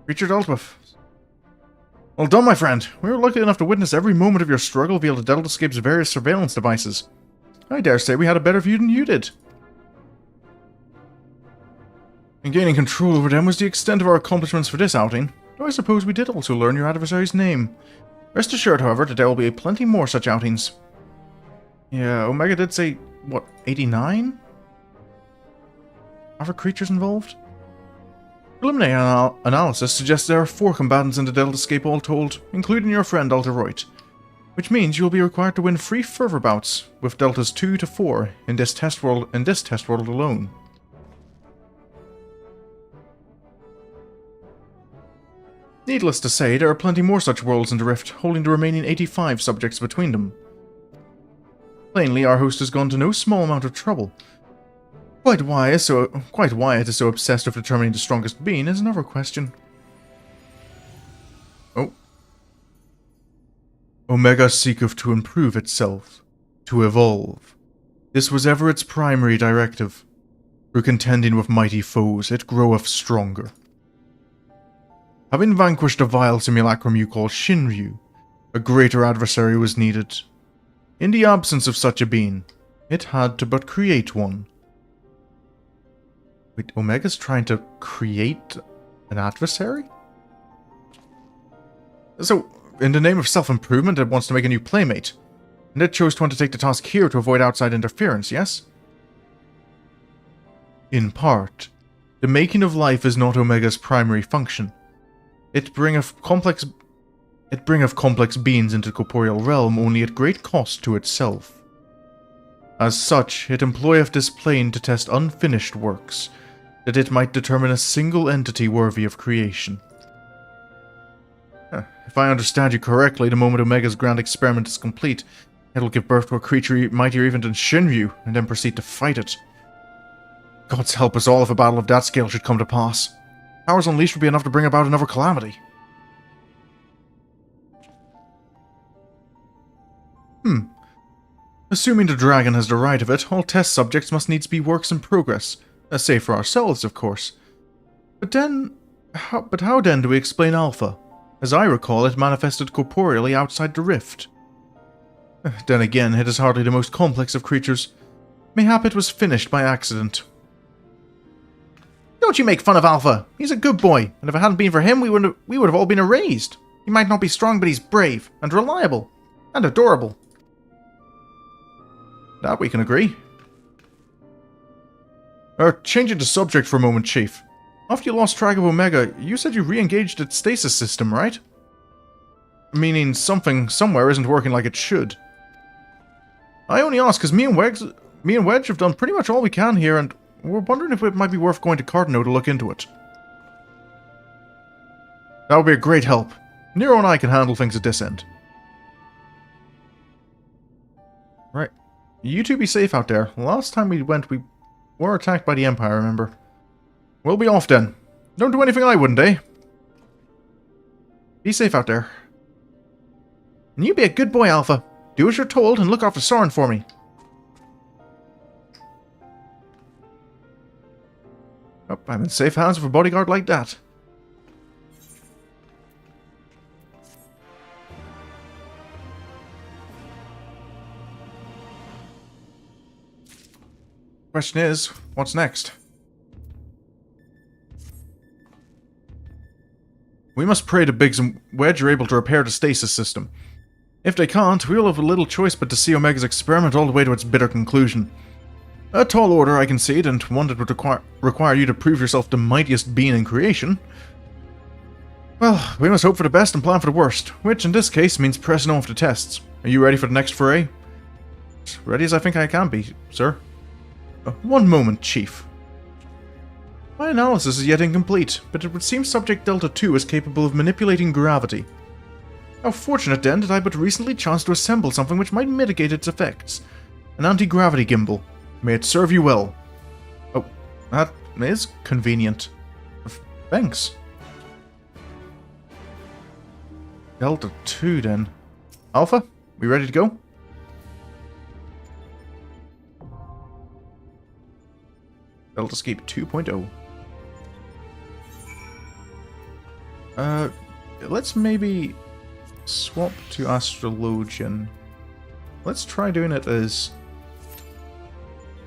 [SPEAKER 1] Richard Altbuff. Well done, my friend. We were lucky enough to witness every moment of your struggle via the Deltascape's various surveillance devices. I dare say we had a better view than you did. And gaining control over them was the extent of our accomplishments for this outing, though I suppose we did also learn your adversary's name. Rest assured, however, that there will be plenty more such outings. Yeah, Omega did say, what, 89? Other creatures involved? Preliminary analysis suggests there are 4 combatants in the Deltascape all told, including your friend Alteroid, which means you will be required to win 3 fervor bouts, with deltas 2 to 4 in this test world alone. Needless to say, there are plenty more such worlds in the Rift, holding the remaining 85 subjects between them. Plainly, our host has gone to no small amount of trouble. Quite why it is so obsessed with determining the strongest being is another question. Oh. Omega seeketh to improve itself, to evolve. This was ever its primary directive. Through contending with mighty foes, it groweth stronger. Having vanquished the vile simulacrum you call Shinryu, a greater adversary was needed. In the absence of such a being, it had to but create one. Wait, Omega's trying to create an adversary? So, in the name of self-improvement, it wants to make a new playmate. And it chose to want to take the task here to avoid outside interference, yes? In part, the making of life is not Omega's primary function. It bringeth complex beings into the corporeal realm only at great cost to itself. As such, it employeth this plane to test unfinished works, that it might determine a single entity worthy of creation. If I understand you correctly, the moment Omega's grand experiment is complete, it'll give birth to a creature mightier even than Shinryu, and then proceed to fight it. God's help us all if a battle of that scale should come to pass. Powers unleashed would be enough to bring about another calamity. Assuming the dragon has the right of it, all test subjects must needs be works in progress. Save for ourselves, of course. But how then do we explain Alpha? As I recall, it manifested corporeally outside the rift. Then again, it is hardly the most complex of creatures. Mayhap it was finished by accident. Don't you make fun of Alpha. He's a good boy, and if it hadn't been for him, we would have all been erased. He might not be strong, but he's brave, and reliable, and adorable. That we can agree. Changing the subject for a moment, Chief. After you lost track of Omega, you said you re-engaged its stasis system, right? Meaning something somewhere isn't working like it should. I only ask because me and Wedge have done pretty much all we can here, and we're wondering if it might be worth going to Cardinal to look into it. That would be a great help. Nero and I can handle things at this end. Right. You two be safe out there. Last time we went, we were attacked by the Empire, remember? We'll be off then. Don't do anything I wouldn't, eh? Be safe out there. And you be a good boy, Alpha. Do as you're told and look after Sorin for me. Oh, I'm in safe hands with a bodyguard like that. Question is, what's next? We must pray to Biggs and Wedge are able to repair the stasis system. If they can't, we will have a little choice but to see Omega's experiment all the way to its bitter conclusion. A tall order, I concede, and one that would require you to prove yourself the mightiest being in creation. Well, we must hope for the best and plan for the worst, which in this case means pressing on with the tests. Are you ready for the next foray? As ready as I think I can be, sir. One moment, Chief. My analysis is yet incomplete, but it would seem Subject Delta 2 is capable of manipulating gravity. How fortunate then that I but recently chanced to assemble something which might mitigate its effects. An anti-gravity gimbal. May it serve you well. Oh, that is convenient. Thanks. Delta 2 then. Alpha, we ready to go? Delta Escape 2.0. Let's maybe swap to Astrologian. Let's try doing it as...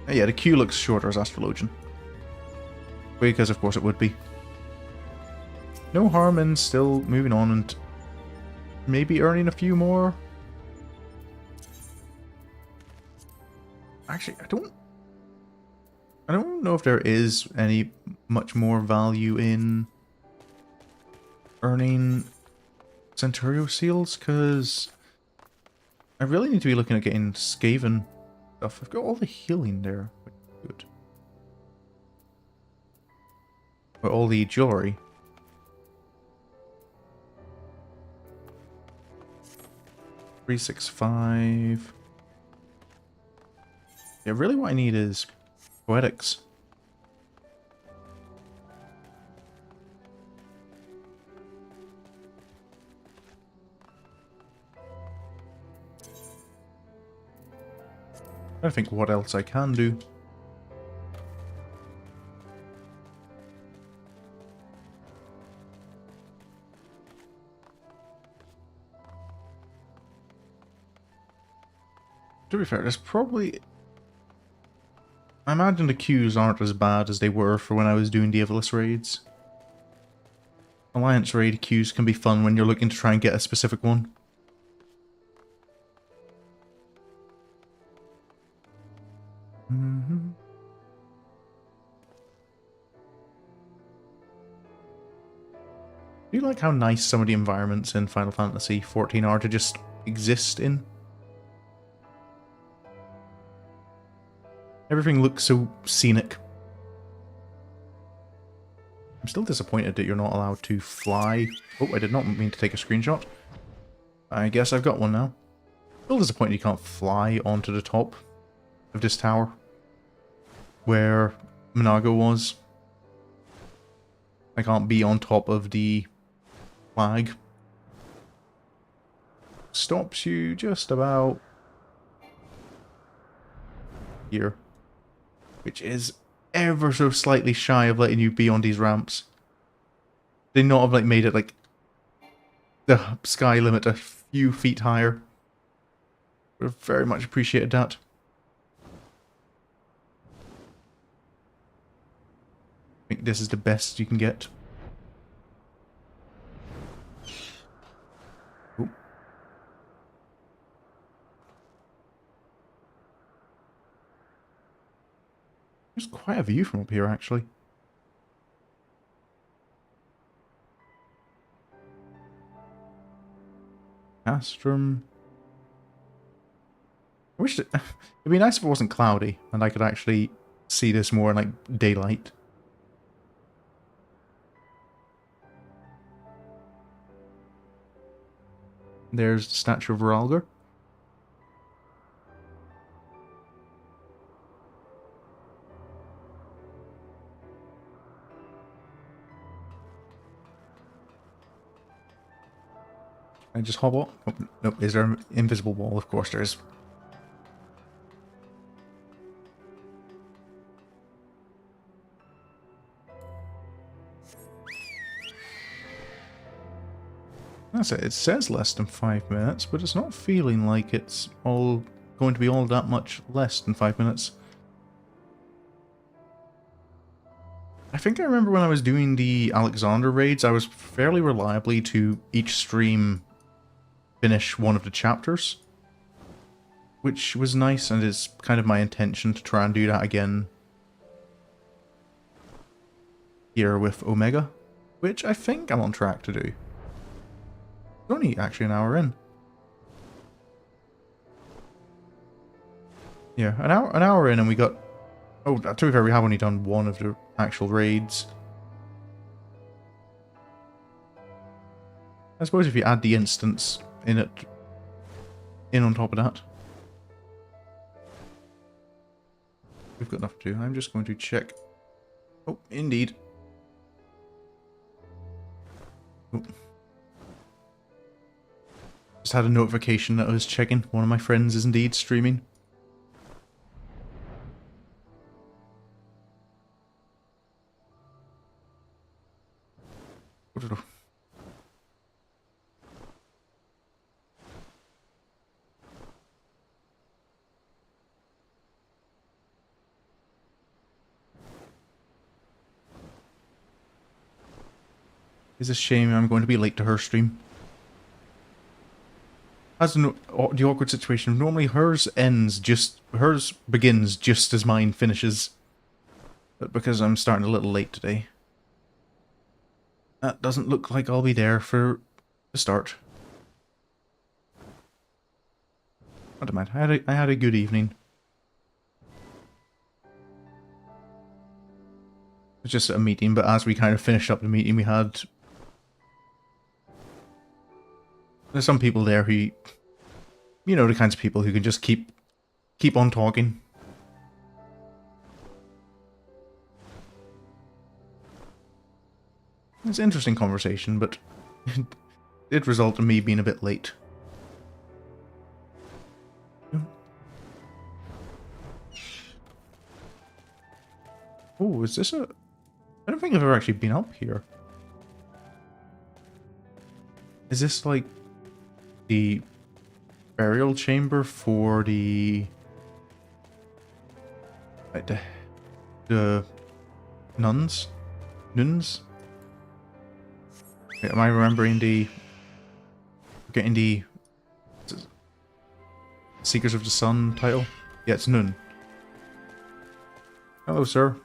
[SPEAKER 1] yeah, the queue looks shorter as Astrologian. Because of course it would be. No harm in still moving on and maybe earning a few more. Actually, I don't know if there is any much more value in earning Centurio seals, because I really need to be looking at getting Skaven stuff. I've got all the healing there. Good. But all the jewelry. $365. Yeah, really what I need is Poetics. I don't think what else I can do. To be fair, there's probably... I imagine the queues aren't as bad as they were for when I was doing the Evilus raids. Alliance raid queues can be fun when you're looking to try and get a specific one. Do you like how nice some of the environments in Final Fantasy XIV are to just exist in? Everything looks so scenic. I'm still disappointed that you're not allowed to fly. Oh, I did not mean to take a screenshot. I guess I've got one now. Still disappointed you can't fly onto the top of this tower where Minago was. I can't be on top of the flag. Stops you just about here, which is ever so slightly shy of letting you be on these ramps. They not have like made it like the sky limit a few feet higher. Would have very much appreciated that. think this is the best you can get. Ooh. There's quite a view from up here, actually. Castrum. I wish it'd be nice if it wasn't cloudy and I could actually see this more in like daylight. There's the statue of Ralgar. I just hobble. Oh, nope. Is there an invisible wall? Of course there is. That's it. It says less than 5 minutes, but it's not feeling like it's all going to be all that much less than 5 minutes. I think I remember when I was doing the Alexander raids, I was fairly reliably to each stream finish one of the chapters, which was nice, and is kind of my intention to try and do that again here with Omega, which I think I'm on track to do. It's only actually an hour in. Yeah, an hour in, and we got... Oh, to be fair, we have only done one of the actual raids. I suppose if you add the instance in on top of that. We've got enough to do. I'm just going to check. Oh, indeed. Oh. Just had a notification that I was checking. One of my friends is indeed streaming. It's a shame I'm going to be late to her stream. As the awkward situation, normally hers begins just as mine finishes. But because I'm starting a little late today, that doesn't look like I'll be there for the start. I don't mind. I had a good evening. It was just a meeting, but as we kind of finished up the meeting, we had... There's some people there who, you know, the kinds of people who can just keep on talking. It's an interesting conversation, but it did result in me being a bit late. Oh, is this a... I don't think I've ever actually been up here. Is this like the burial chamber for the... like the nuns? Nuns? Am I remembering the... getting the... Seekers of the Sun title? Yeah, it's Nun. Hello, sir.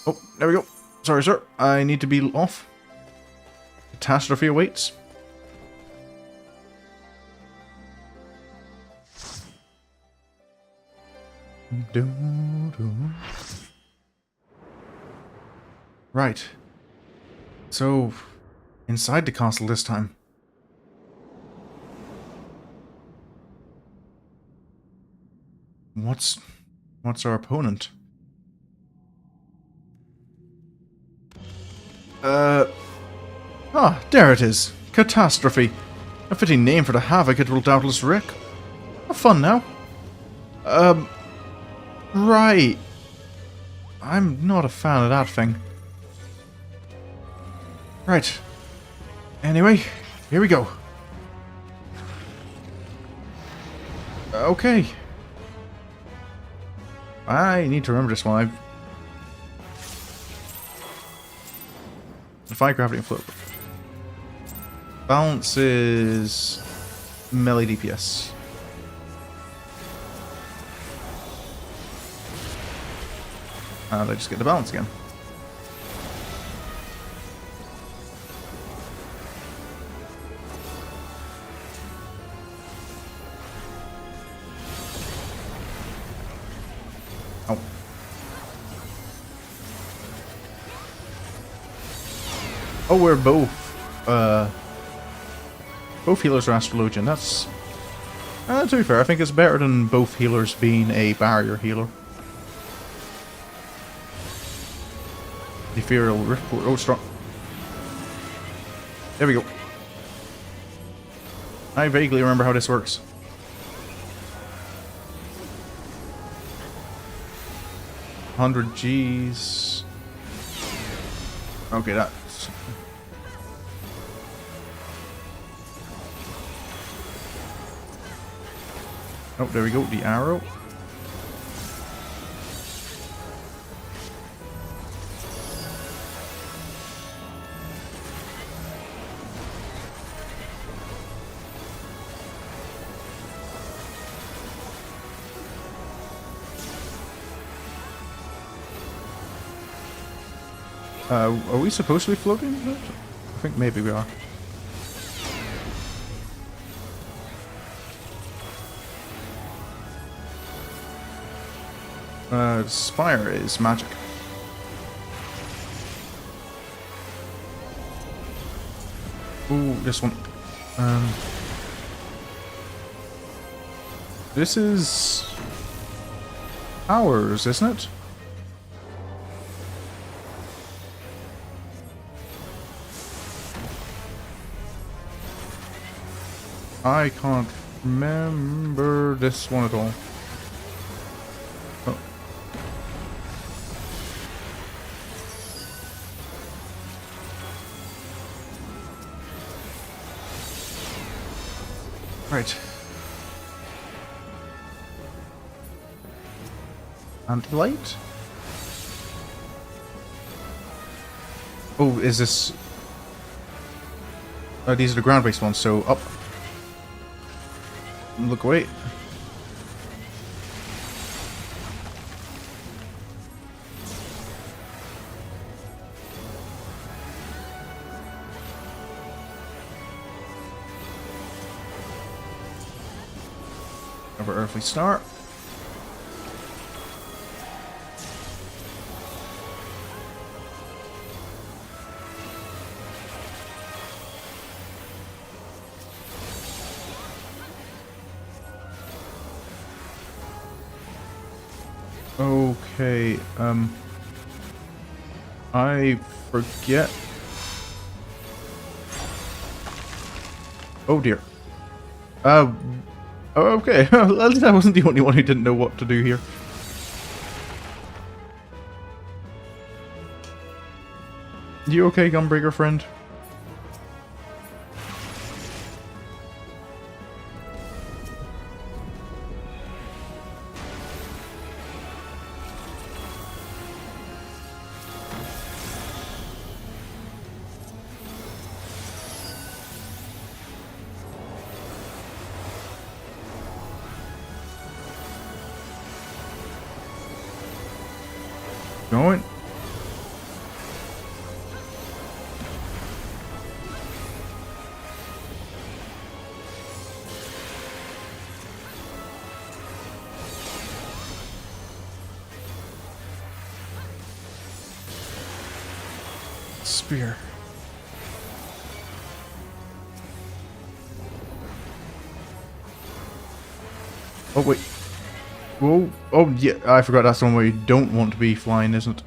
[SPEAKER 1] Oh, there we go. Sorry, sir. I need to be off. Catastrophe awaits. Right. So, inside the castle this time. What's our opponent? There it is. Catastrophe. A fitting name for the havoc it will doubtless wreak. Have fun now. Right. I'm not a fan of that thing. Right. Anyway, here we go. Okay. I need to remember this one. Defy gravity and float. Balance is melee DPS. And I just get the balance again. Oh. Oh, we're both healers are Astrologian. That's to be fair, I think it's better than both healers being a barrier healer. Ethereal Ripple. Oh, strong. There we go. I vaguely remember how this works. $100 Gs. Okay, that's... Oh, there we go, the arrow. Are we supposed to be floating? I think maybe we are. Spire is magic. Ooh, this one. This is ours, isn't it? I can't remember this one at all. Oh. Right. And light? Oh, is this... these are the ground-based ones, so up. Look away. Over Earthly Star. Okay, I forget. Oh dear. Oh, okay. At least I wasn't the only one who didn't know what to do here. You okay, Gunbreaker friend? Going. Spear. Oh wait. Whoa. Oh yeah, I forgot that's the one where you don't want to be flying, isn't it?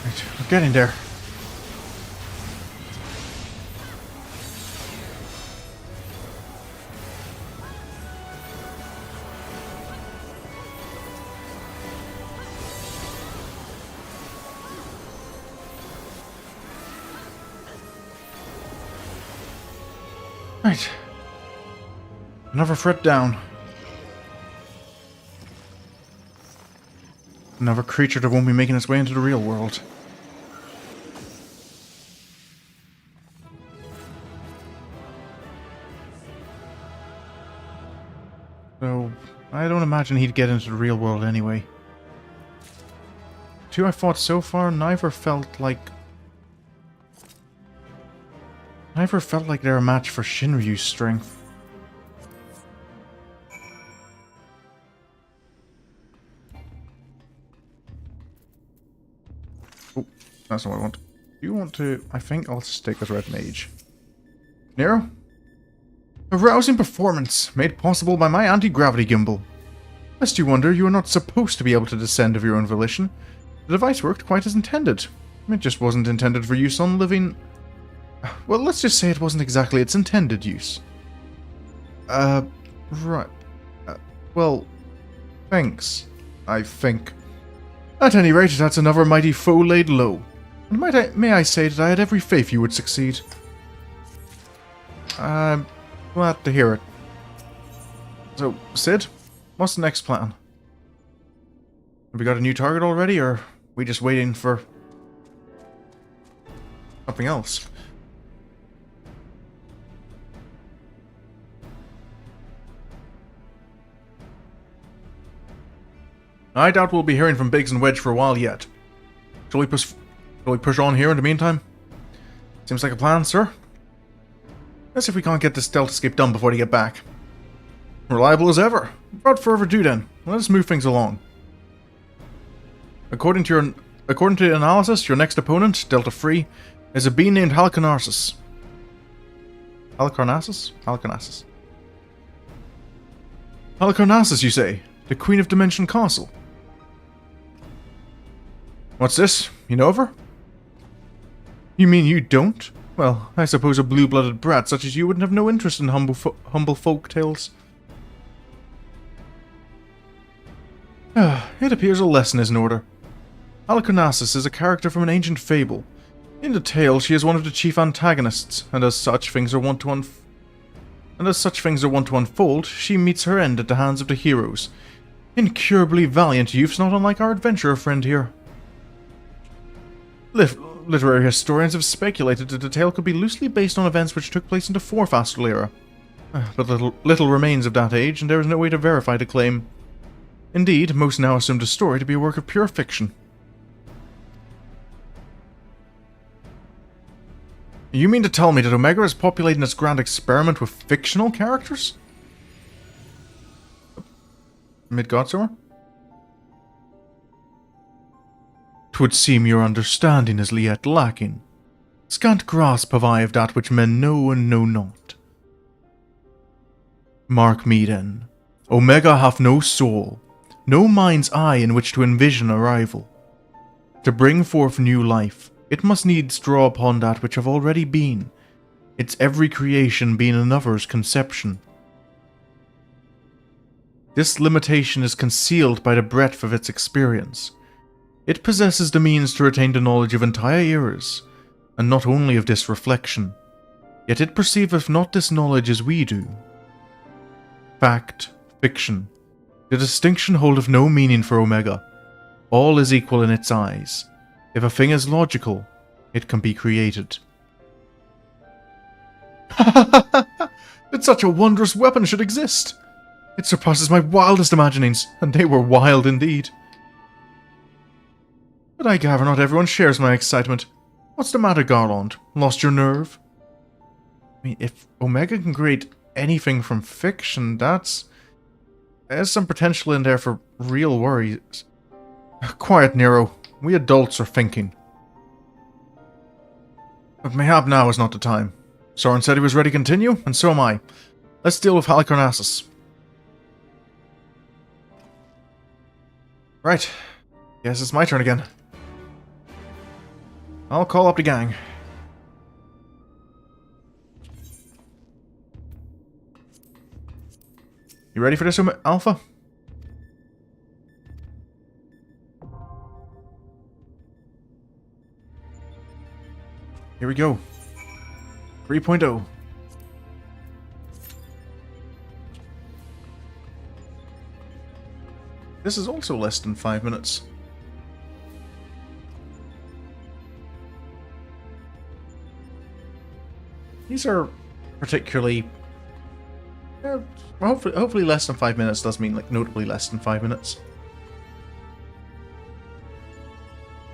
[SPEAKER 1] Right, we're getting there. Right. Never fret down. Another creature that won't be making its way into the real world. So, I don't imagine he'd get into the real world anyway. The two I fought so far, neither felt like they're a match for Shinryu's strength. Oh, that's not what I want. Do you want to... I think I'll stick with Red Mage. Nero? A rousing performance, made possible by my anti-gravity gimbal. Lest you wonder, you are not supposed to be able to descend of your own volition. The device worked quite as intended. It just wasn't intended for use on living... Well, let's just say it wasn't exactly its intended use. Right. Well, thanks, I think. At any rate, that's another mighty foe laid low. And may I say that I had every faith you would succeed. I'm glad to hear it. So, Sid, what's the next plan? Have we got a new target already, or are we just waiting for something else? I doubt we'll be hearing from Biggs and Wedge for a while yet. Shall we push on here in the meantime? Seems like a plan, sir. Let's see if we can't get this stealth escape done before they get back. Reliable as ever. Without further ado then, let us move things along. According to the analysis, your next opponent, Delta 3, is a being named Halicarnassus. Halicarnassus? Halicarnassus. Halicarnassus, you say? The Queen of Dimension Castle. What's this? You know of her? You mean you don't? Well, I suppose a blue-blooded brat such as you wouldn't have no interest in humble folk tales. It appears a lesson is in order. Halicarnassus is a character from an ancient fable. In the tale, she is one of the chief antagonists, and as such things are wont to unfold, she meets her end at the hands of the heroes. Incurably valiant youths, not unlike our adventurer friend here. Literary historians have speculated that the tale could be loosely based on events which took place in the Fourth Astral Era. But little remains of that age, and there is no way to verify the claim. Indeed, most now assume the story to be a work of pure fiction. You mean to tell me that Omega is populating its grand experiment with fictional characters? Mid-Godsor? 'Twould seem your understanding is yet lacking. Scant grasp have I of that which men know and know not. Mark me then. Omega hath no soul, no mind's eye in which to envision a rival. To bring forth new life, it must needs draw upon that which have already been, its every creation being another's conception. This limitation is concealed by the breadth of its experience. It possesses the means to retain the knowledge of entire eras, and not only of this reflection, yet it perceiveth not this knowledge as we do. Fact, fiction. The distinction holdeth no meaning for Omega. All is equal in its eyes. If a thing is logical, it can be created. That such a wondrous weapon should exist! It surpasses my wildest imaginings, and they were wild indeed. But I gather not everyone shares my excitement. What's the matter, Garland? Lost your nerve? I mean, if Omega can create anything from fiction, there's some potential in there for real worries. Quiet, Nero. We adults are thinking. But mayhap now is not the time. Sorin said he was ready to continue, and so am I. Let's deal with Halicarnassus. Right. Guess it's my turn again. I'll call up the gang. You ready for this, Alpha? Here we go. 3.0. This is also less than 5 minutes. These are particularly... well, hopefully less than 5 minutes does mean, like, notably less than 5 minutes.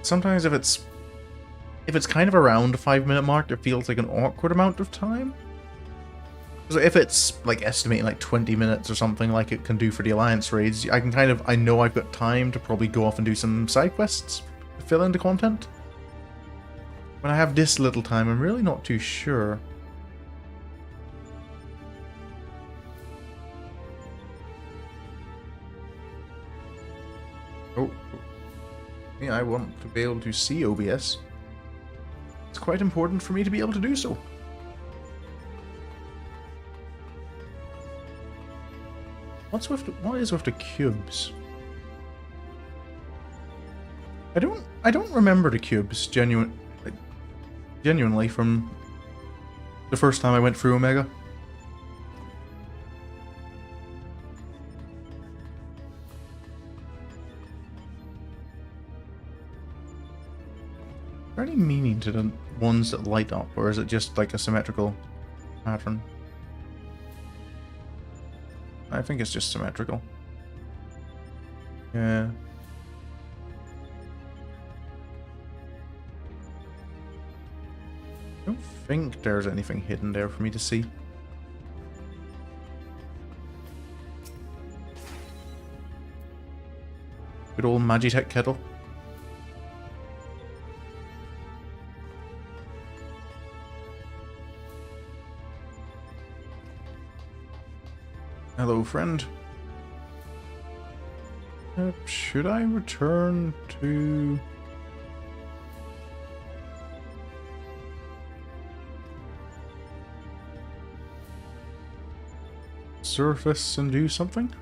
[SPEAKER 1] Sometimes if it's kind of around the 5-minute mark, it feels like an awkward amount of time. So if it's, like, estimating, like, 20 minutes or something like it can do for the Alliance raids, I can kind of... I know I've got time to probably go off and do some side quests to fill in the content. When I have this little time, I'm really not too sure. Oh. Yeah, I want to be able to see OBS. It's quite important for me to be able to do so. What is with the cubes? I don't remember the cubes genuinely from the first time I went through Omega. Is there any meaning to the ones that light up, or is it just like a symmetrical pattern? I think it's just symmetrical. Yeah. I don't think there's anything hidden there for me to see. Good old Magitech kettle. Hello, friend. Should I return to... surface and do something?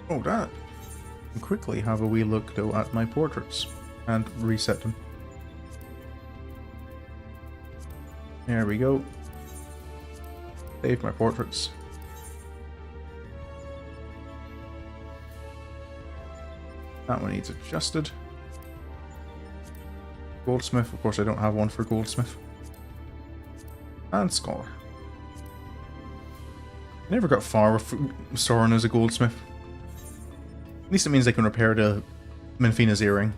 [SPEAKER 1] Oh, that. And quickly have a wee look, though, at my portraits and reset them. There we go. Save my portraits. That one needs adjusted. Goldsmith, of course I don't have one for Goldsmith. And Scholar. I never got far with Sorin as a Goldsmith. At least it means I can repair the Menfina's earring.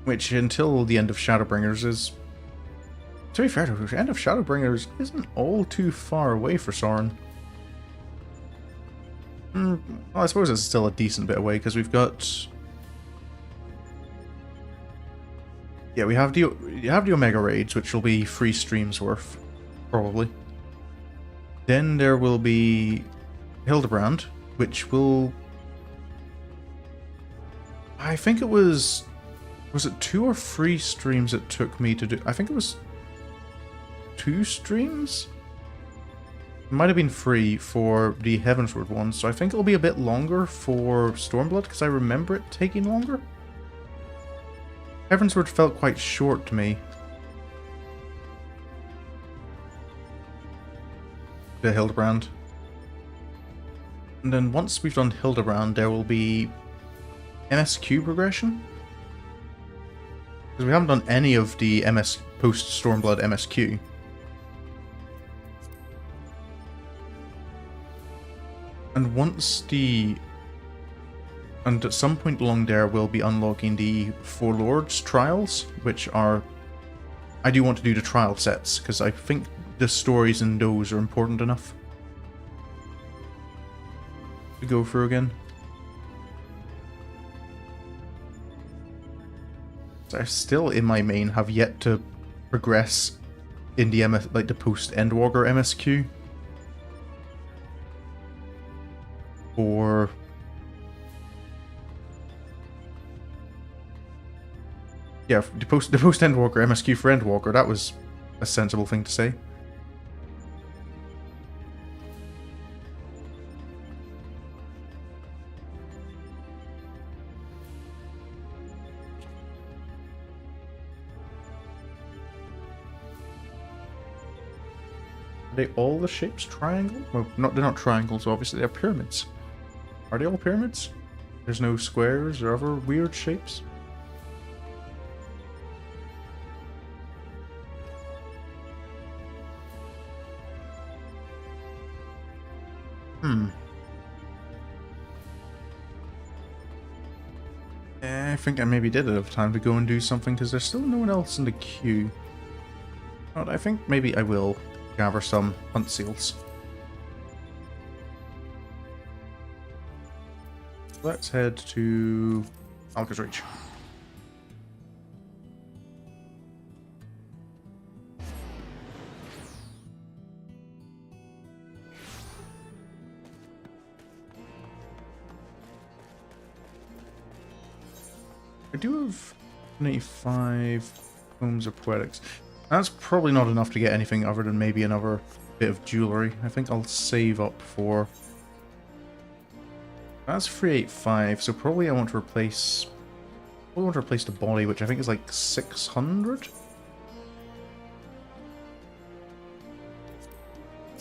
[SPEAKER 1] Which, until the end of Shadowbringers, is... to be fair, the end of Shadowbringers isn't all too far away for Sorin. Well, I suppose it's still a decent bit away, because we've got... yeah, you have the Omega Raids, which will be 3 streams worth, probably. Then there will be Hildebrand, which will... I think it was... was it 2 or 3 streams it took me to do? I think it was 2 streams? It might have been 3 for the Heavensward one, so I think it'll be a bit longer for Stormblood, because I remember it taking longer. Heavensward felt quite short to me. The Hildebrand. And then once we've done Hildebrand, there will be MSQ progression. Because we haven't done any of the post-Stormblood MSQ. And once the... and at some point along there, we'll be unlocking the Four Lords trials, which are... I do want to do the trial sets, because I think the stories in those are important enough to go through again. So I still, in my main, have yet to progress in the the post-Endwalker MSQ. Or... yeah, the post-Endwalker MSQ for Endwalker, that was a sensible thing to say. Are they all the shapes triangle? Well, they're not triangles, obviously, they're pyramids. Are they all pyramids? There's no squares or other weird shapes? I think I maybe did have time to go and do something because there's still no one else in the queue. But I think maybe I will gather some hunt seals. Let's head to Alca's Reach. I do have 95 Homes of Poetics. That's probably not enough to get anything other than maybe another bit of jewellery. I think I'll save up for... That's 385, so probably I want to replace... the body, which I think is like 600?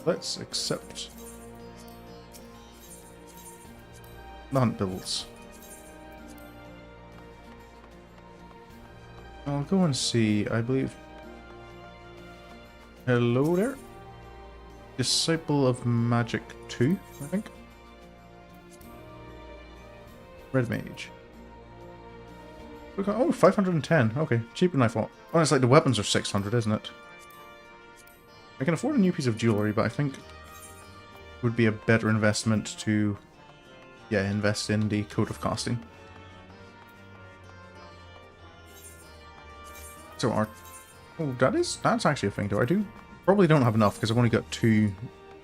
[SPEAKER 1] Let's accept the hunt bills. I'll go and see, I believe... Hello there? Disciple of Magic 2, I think. Red Mage. Oh, 510. Okay, cheaper than I thought. Oh, it's like the weapons are 600, isn't it? I can afford a new piece of jewellery, but I think it would be a better investment to, yeah, invest in the Coat of Casting. So our... Oh, that's actually a thing, though. I probably don't have enough, because I've only got 2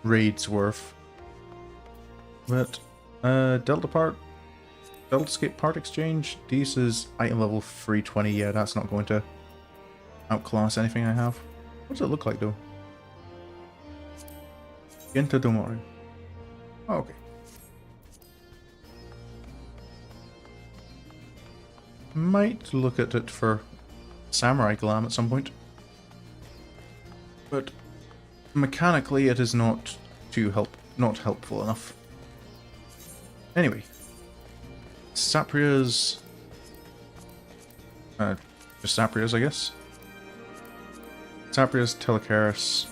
[SPEAKER 1] raids worth. But, Delta Escape Part Exchange, this is item level 320, yeah, that's not going to outclass anything I have. What does it look like, though? Genta Domari. Oh, okay. Might look at it for Samurai Glam at some point. But mechanically it is not helpful enough. Anyway. Sapria's... just Sapria's, I guess. Sapria's Telecaris.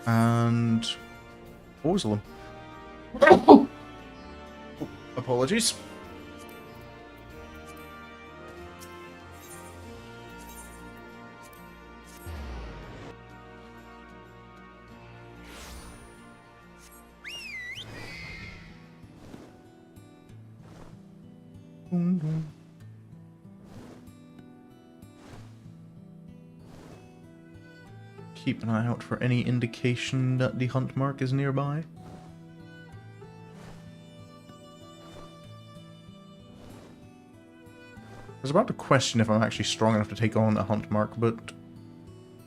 [SPEAKER 1] And... Ozelum. Oh, apologies. Keep an eye out for any indication that the hunt mark is nearby. I was about to question if I'm actually strong enough to take on a hunt mark, but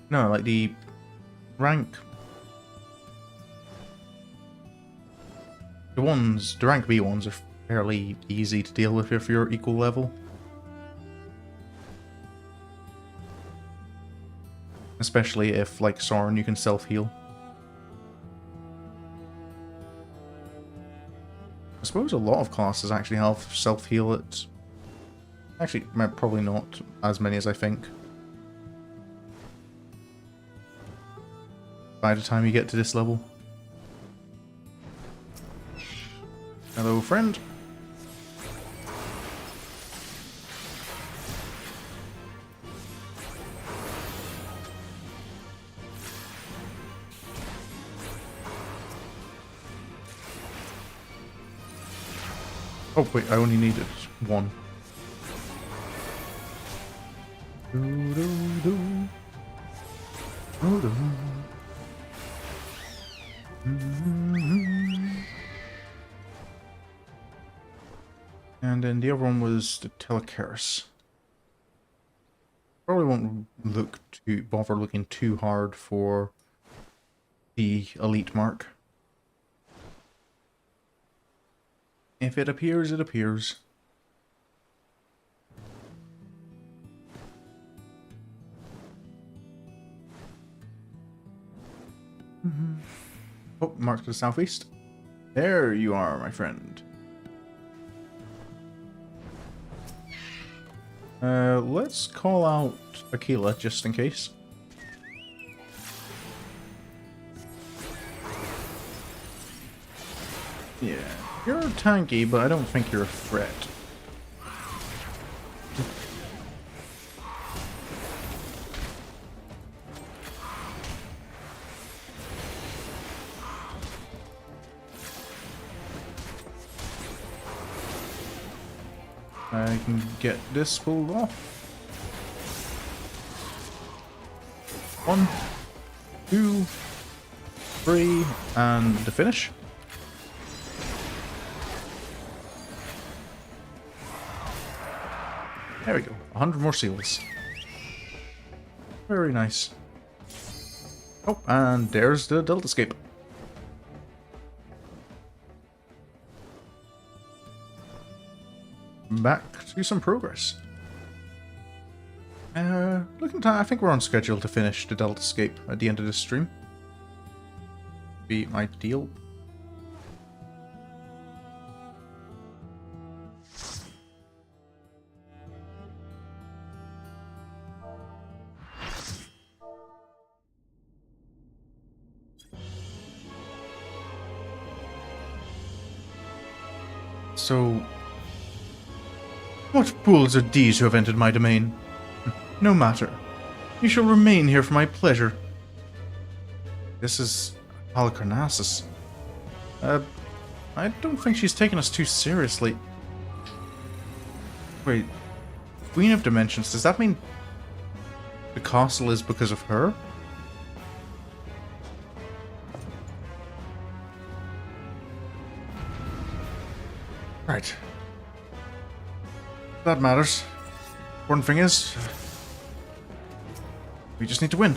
[SPEAKER 1] no, like the rank... The rank B ones are fairly easy to deal with if you're equal level. Especially if, like Sorin, you can self-heal. I suppose a lot of classes actually have self-heal at... Actually, probably not as many as I think. By the time you get to this level. Hello, friend. Oh wait, I only needed 1. And then the other one was the Telecaris. Probably won't bother looking too hard for the elite mark. If it appears, it appears. Oh, mark to the southeast. There you are, my friend. Let's call out Aquila just in case. Yeah, you're tanky, but I don't think you're a threat. I can get this pulled off. 1, 2, 3, and the finish. There we go. 100 more seals. Very nice. Oh, and there's the Delta Escape. Back to some progress. Looking time, I think we're on schedule to finish the Delta Escape at the end of this stream. Be ideal. So, what fools are these who have entered my domain? No matter. You shall remain here for my pleasure. This is Halicarnassus. I don't think she's taken us too seriously. Wait, Queen of Dimensions, does that mean the castle is because of her? Right. That matters. Important thing is, we just need to win.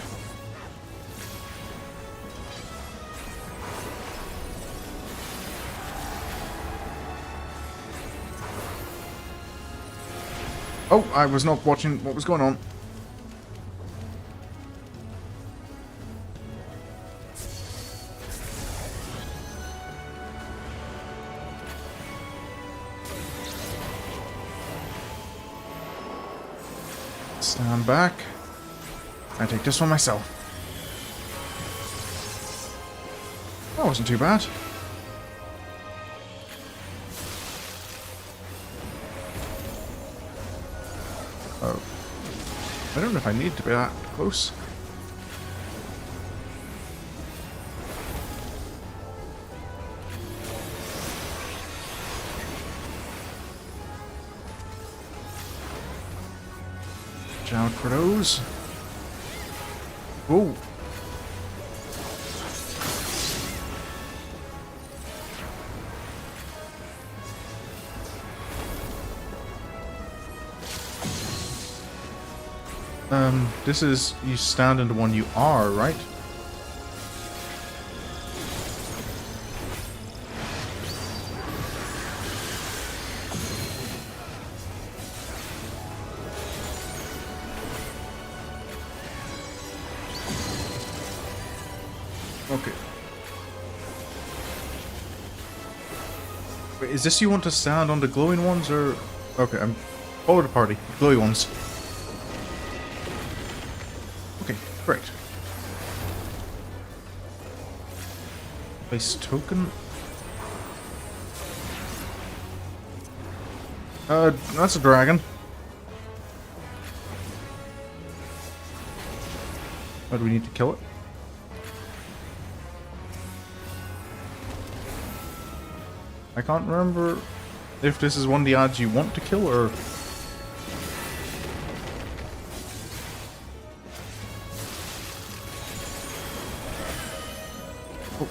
[SPEAKER 1] Oh, I was not watching what was going on. Stand back. I take this one myself. That wasn't too bad. Oh. I don't know if I need to be that close. Watch out for those. Whoa. This is, you stand in the one you are, right? Okay. Wait, is this you want to stand on the glowing ones, or... Okay, I'm... Follow the party. Glowy ones. Okay, great. Place token? That's a dragon. Why do we need to kill it? I can't remember if this is one of the odds you want to kill, or... Oh.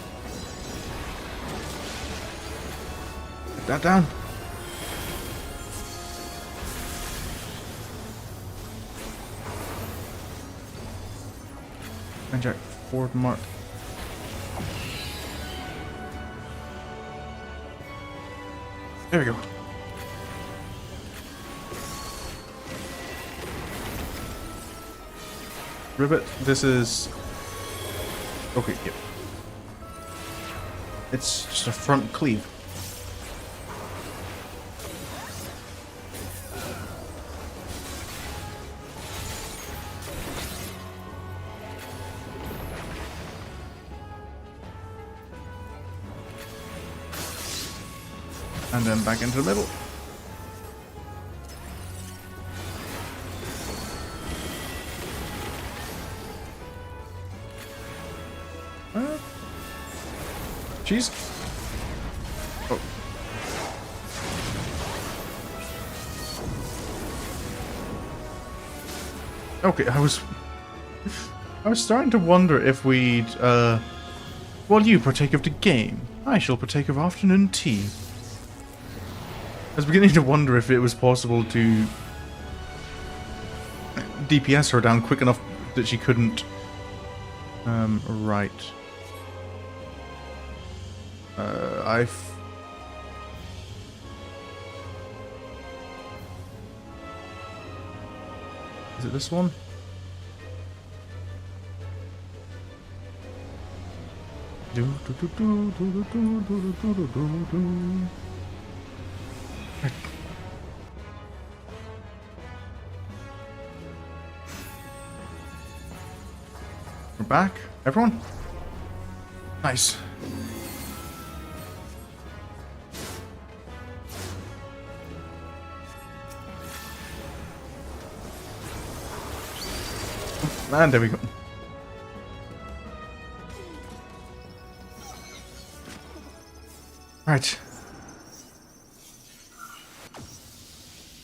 [SPEAKER 1] Put that down. And Jack forward mark. There we go. Ribbit, this is... Okay, yep. It's just a front cleave. And then back into the middle. Jeez. Oh. Okay, I was starting to wonder if we'd, while you partake of the game, I shall partake of afternoon tea. I was beginning to wonder if it was possible to DPS her down quick enough that she couldn't, right. Is it this one? We're back, everyone. Nice. And there we go. Right.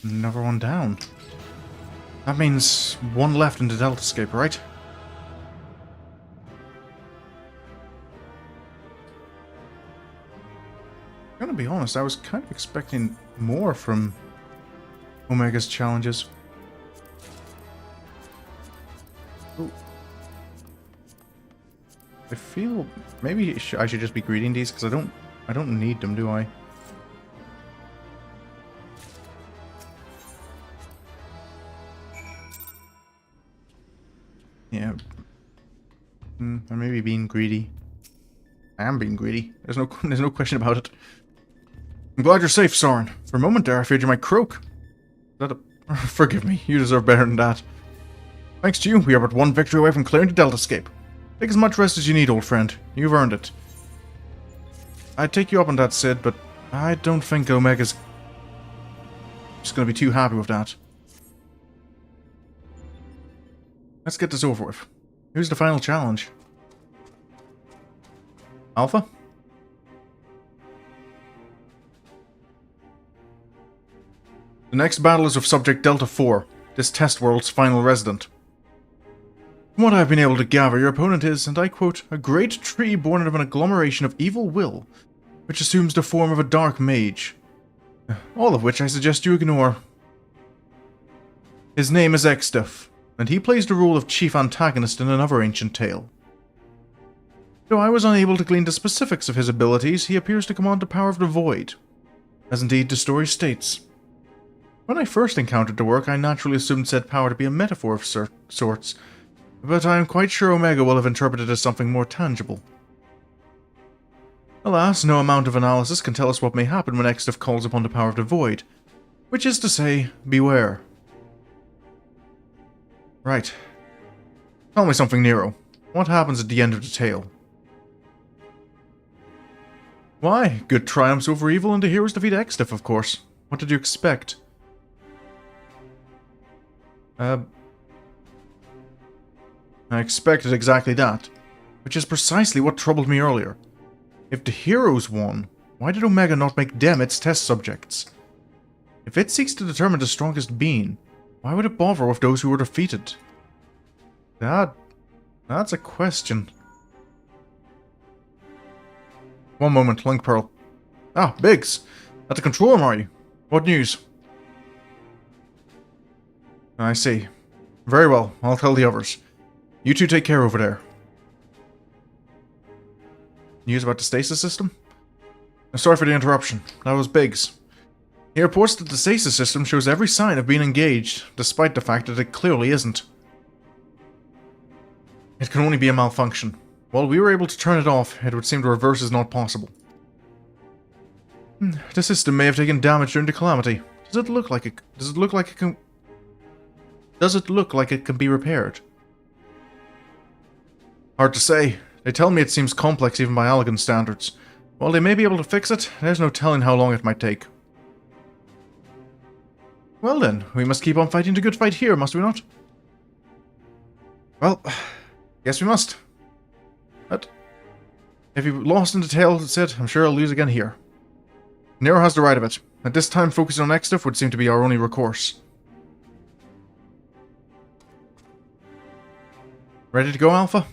[SPEAKER 1] Another one down. That means one left in the Delta Escape, right? I'm gonna be honest, I was kind of expecting more from Omega's challenges. Ooh. I feel maybe I should just be greeting these because I don't need them, do I? Yeah. I may be being greedy. I am being greedy. There's no question about it. I'm glad you're safe, Sorin. For a moment there, I feared you might croak. Forgive me. You deserve better than that. Thanks to you, we are but one victory away from clearing the Delta Escape. Take as much rest as you need, old friend. You've earned it. I'd take you up on that, Sid, but I don't think Omega's just going to be too happy with that. Let's get this over with. Here's the final challenge. Alpha? The next battle is with Subject Delta 4, this test world's final resident. From what I've been able to gather, your opponent is, and I quote, a great tree born out of an agglomeration of evil will, which assumes the form of a dark mage. All of which I suggest you ignore. His name is Extuff, and he plays the role of chief antagonist in another ancient tale. Though I was unable to glean the specifics of his abilities, he appears to command the power of the Void, as indeed the story states. When I first encountered the work, I naturally assumed said power to be a metaphor of sorts, but I am quite sure Omega will have interpreted it as something more tangible. Alas, no amount of analysis can tell us what may happen when Extuff calls upon the power of the Void, which is to say, beware. Right. Tell me something, Nero. What happens at the end of the tale? Why, good triumphs over evil and the heroes defeat Extuff, of course. What did you expect? I expected exactly that, which is precisely what troubled me earlier. If the heroes won, why did Omega not make them its test subjects? If it seeks to determine the strongest being, why would it bother with those who were defeated? That's a question. One moment, Link Pearl. Ah, Biggs! At the control room, are you? What news? I see. Very well, I'll tell the others. You two take care over there. News about the stasis system? Sorry for the interruption. That was Biggs. He reports that the stasis system shows every sign of being engaged, despite the fact that it clearly isn't. It can only be a malfunction. While we were able to turn it off, it would seem the reverse is not possible. The system may have taken damage during the calamity. Does it look like it can be repaired? Hard to say. They tell me it seems complex even by Allegan standards. While they may be able to fix it, there's no telling how long it might take. Well then, we must keep on fighting the good fight here, must we not? Well, yes we must. But if you lost in the tale, that's it. I'm sure I'll lose again here. Nero has the right of it. At this time, focusing on Extif would seem to be our only recourse. Ready to go, Alpha?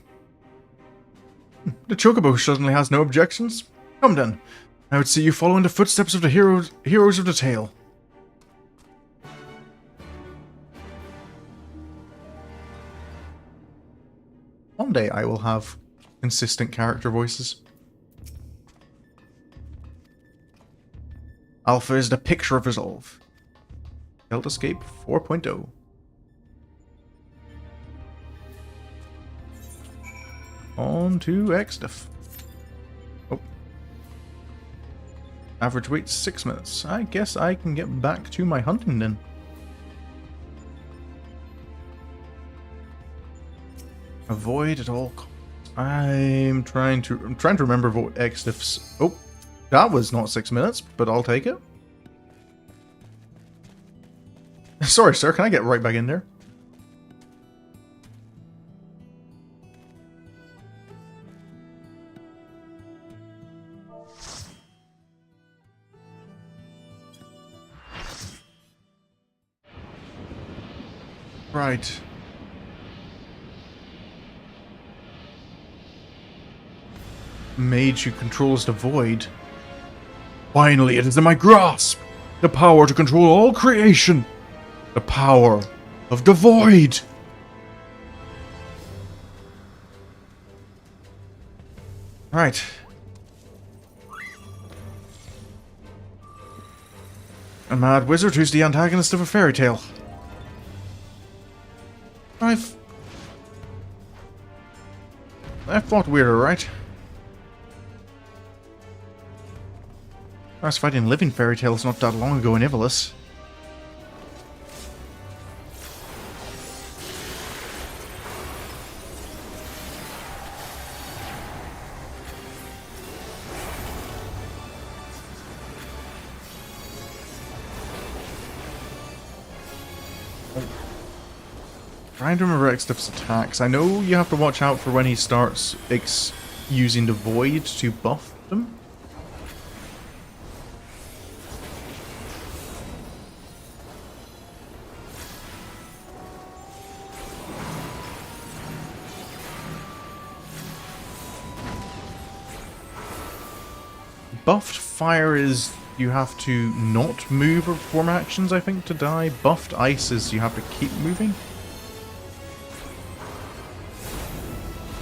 [SPEAKER 1] The Chocobo certainly has no objections. Come then. I would see you follow in the footsteps of the heroes of the tale. One day I will have consistent character voices. Alpha is the picture of resolve. Stealth Escape 4.0. On to Extif. Oh. Average wait 6 minutes. I guess I can get back to my hunting then. Avoid at all costs. I'm trying to remember Extif's. Oh, that was not 6 minutes, but I'll take it. Sorry, sir. Can I get right back in there? Right. Mage who controls the void. Finally, it is in my grasp! The power to control all creation! The power of the void! Right. A mad wizard who's the antagonist of a fairy tale. I've fought weirder, right? I was fighting living fairy tales not that long ago in Ivalis. Trying to remember Extif's attacks. I know you have to watch out for when he starts using the void to buff them. Buffed fire is you have to not move or perform actions, I think, to die. Buffed ice is you have to keep moving.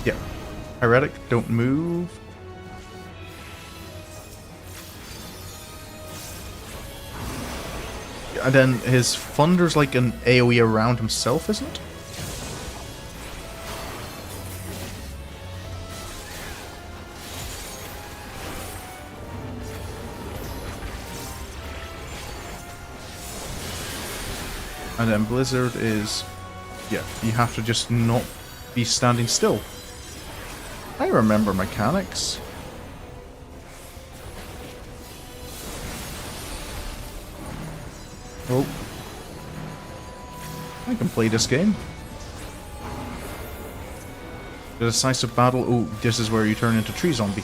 [SPEAKER 1] Yeah. Heretic, don't move. And then his Thunder's like an AoE around himself, isn't it? And then Blizzard is, yeah, you have to just not be standing still. I remember mechanics. Oh. I can play this game. The decisive battle. Oh, this is where you turn into tree zombie.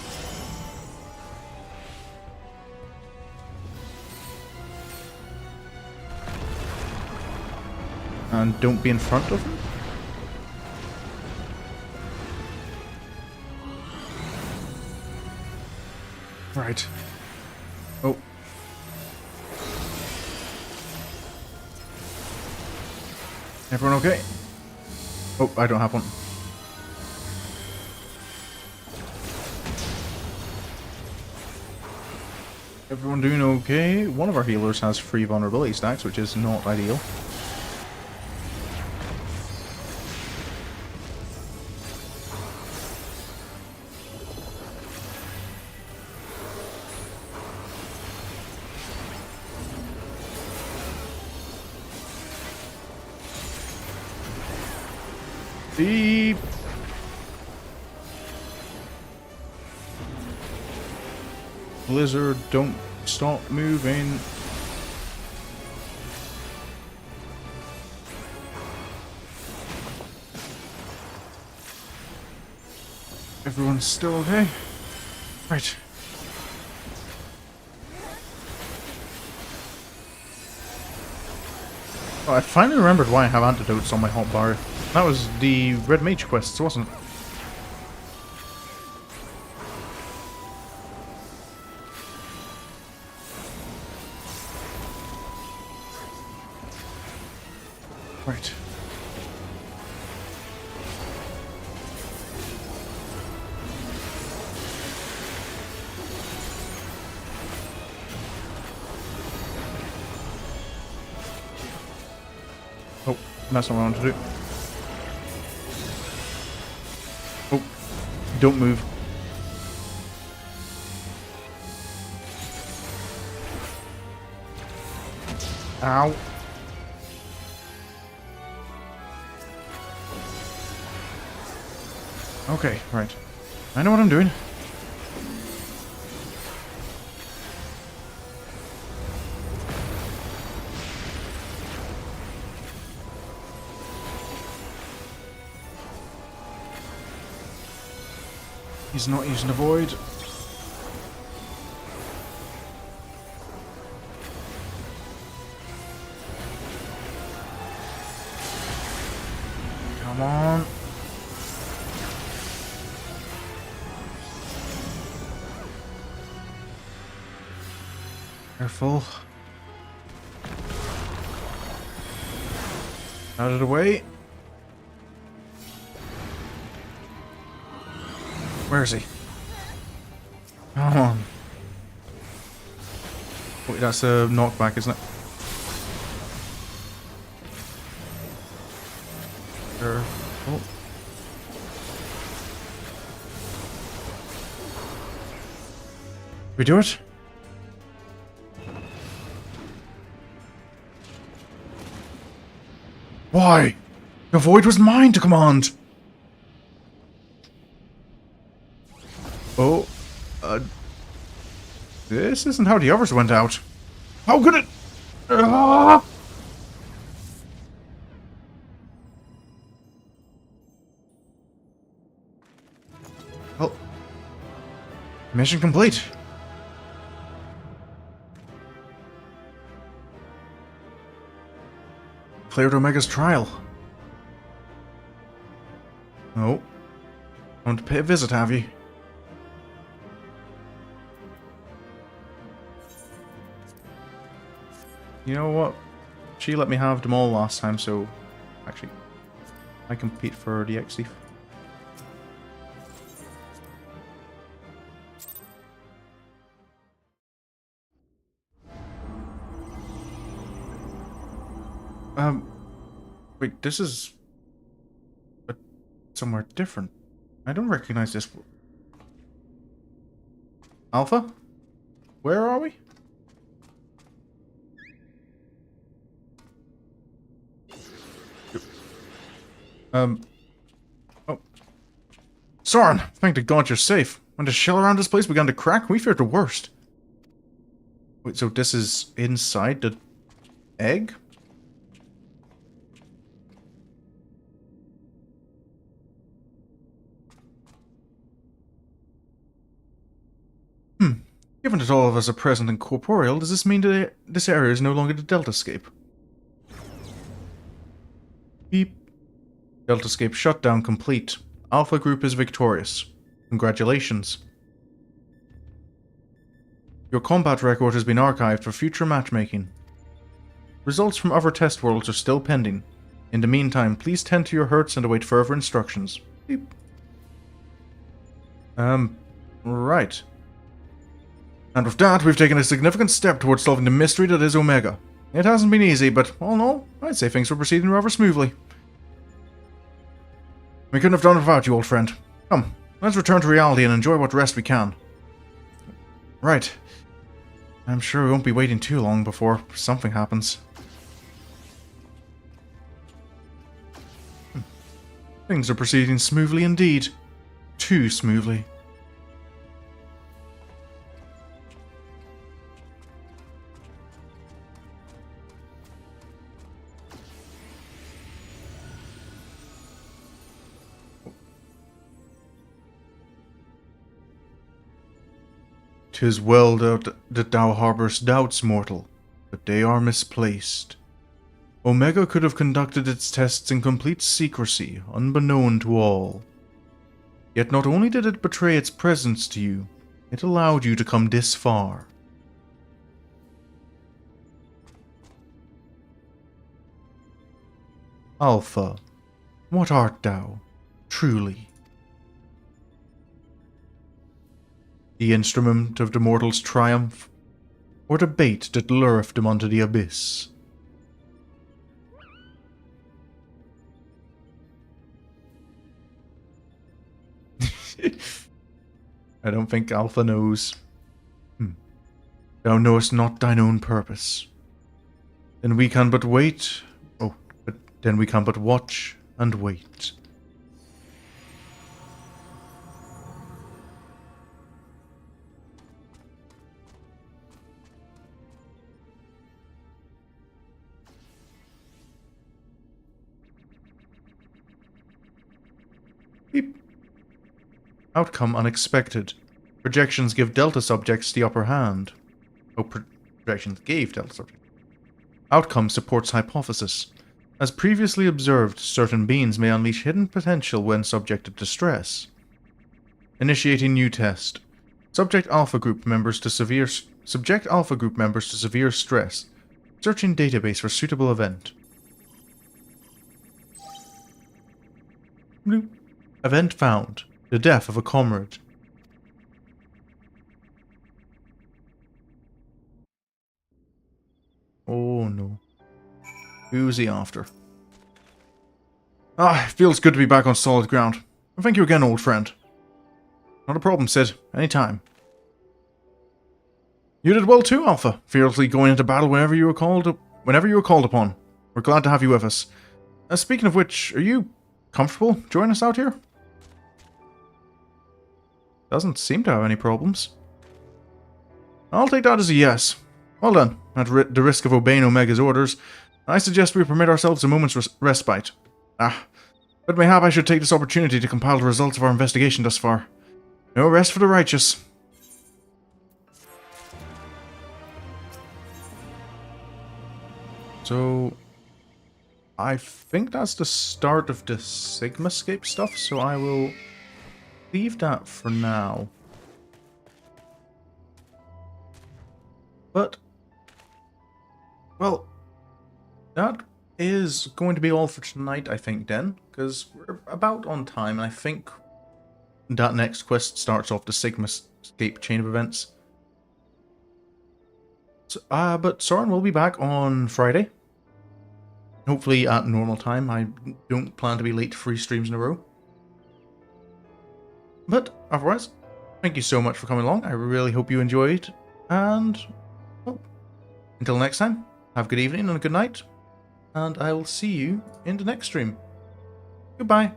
[SPEAKER 1] And don't be in front of him. Right. Oh. Everyone okay? Oh, I don't have one. Everyone doing okay? One of our healers has free vulnerability stacks, which is not ideal. Deep. Blizzard, don't stop moving. Everyone's still okay? Right. Oh, I finally remembered why I have antidotes on my hotbar. That was the Red Mage quests, wasn't it? Right. Oh, that's not what I want to do. Oh, don't move. Ow. Okay, right. I know what I'm doing. He's not using a void. Come on. Careful. Out of the way. Where is he? Come on. Wait, that's a knockback, isn't it? Careful. We do it? Why? The void was mine to command! Oh, this isn't how the others went out. How could it? Ah! Well, mission complete. Cleared Omega's trial. Oh, want to pay a visit, have you? You know what? She let me have them all last time, so actually, I compete for the XC. Wait, this is somewhere different. I don't recognize this. Alpha? Where are we? Oh. Sorin, thank to God you're safe. When the shell around this place began to crack, we feared the worst. Wait, so this is inside the egg? Given that all of us are present and corporeal, does this mean that this area is no longer the Deltascape? Beep. Deltascape shutdown complete. Alpha Group is victorious. Congratulations. Your combat record has been archived for future matchmaking. Results from other test worlds are still pending. In the meantime, please tend to your hurts and await further instructions. Beep. Right. And with that, we've taken a significant step towards solving the mystery that is Omega. It hasn't been easy, but all in all, I'd say things were proceeding rather smoothly. We couldn't have done it without you, old friend. Come, let's return to reality and enjoy what rest we can. Right. I'm sure we won't be waiting too long before something happens. Things are proceeding smoothly indeed. Too smoothly. "'Tis well that thou harbourest doubts, mortal, but they are misplaced. Omega could have conducted its tests in complete secrecy, unbeknown to all. Yet not only did it betray its presence to you, it allowed you to come this far. Alpha, what art thou, truly? The instrument of the mortal's triumph, or the bait that lureth them unto the abyss? I don't think Alpha knows. Thou knowest not thine own purpose. Then we can but wait. Oh, but then we can but watch and wait. Beep. Outcome unexpected. Projections give Delta subjects the upper hand. Oh, projections gave Delta subjects. Outcome supports hypothesis. As previously observed, certain beings may unleash hidden potential when subjected to stress. Initiating new test. Subject Alpha Group members to severe stress. Searching database for suitable event. Bloop. Event found. The death of a comrade. Oh no. Who's he after? Ah, it feels good to be back on solid ground. Thank you again, old friend. Not a problem, Sid. Anytime. You did well too, Alpha. Fearlessly going into battle whenever you were called upon. We're glad to have you with us. Speaking of which, are you comfortable joining us out here? Doesn't seem to have any problems. I'll take that as a yes. Well done. At the risk of obeying Omega's orders, I suggest we permit ourselves a moment's respite. But mayhap I should take this opportunity to compile the results of our investigation thus far. No rest for the righteous. So, I think that's the start of the Sigmascape stuff, so I will leave that for now. But, well, that is going to be all for tonight, I think, then, because we're about on time, and I think that next quest starts off the Sigmascape chain of events. So, but Sorin will be back on Friday. Hopefully at normal time. I don't plan to be late 3 streams in a row. But otherwise, thank you so much for coming along. I really hope you enjoyed. And, well, until next time, have a good evening and a good night. And I will see you in the next stream. Goodbye.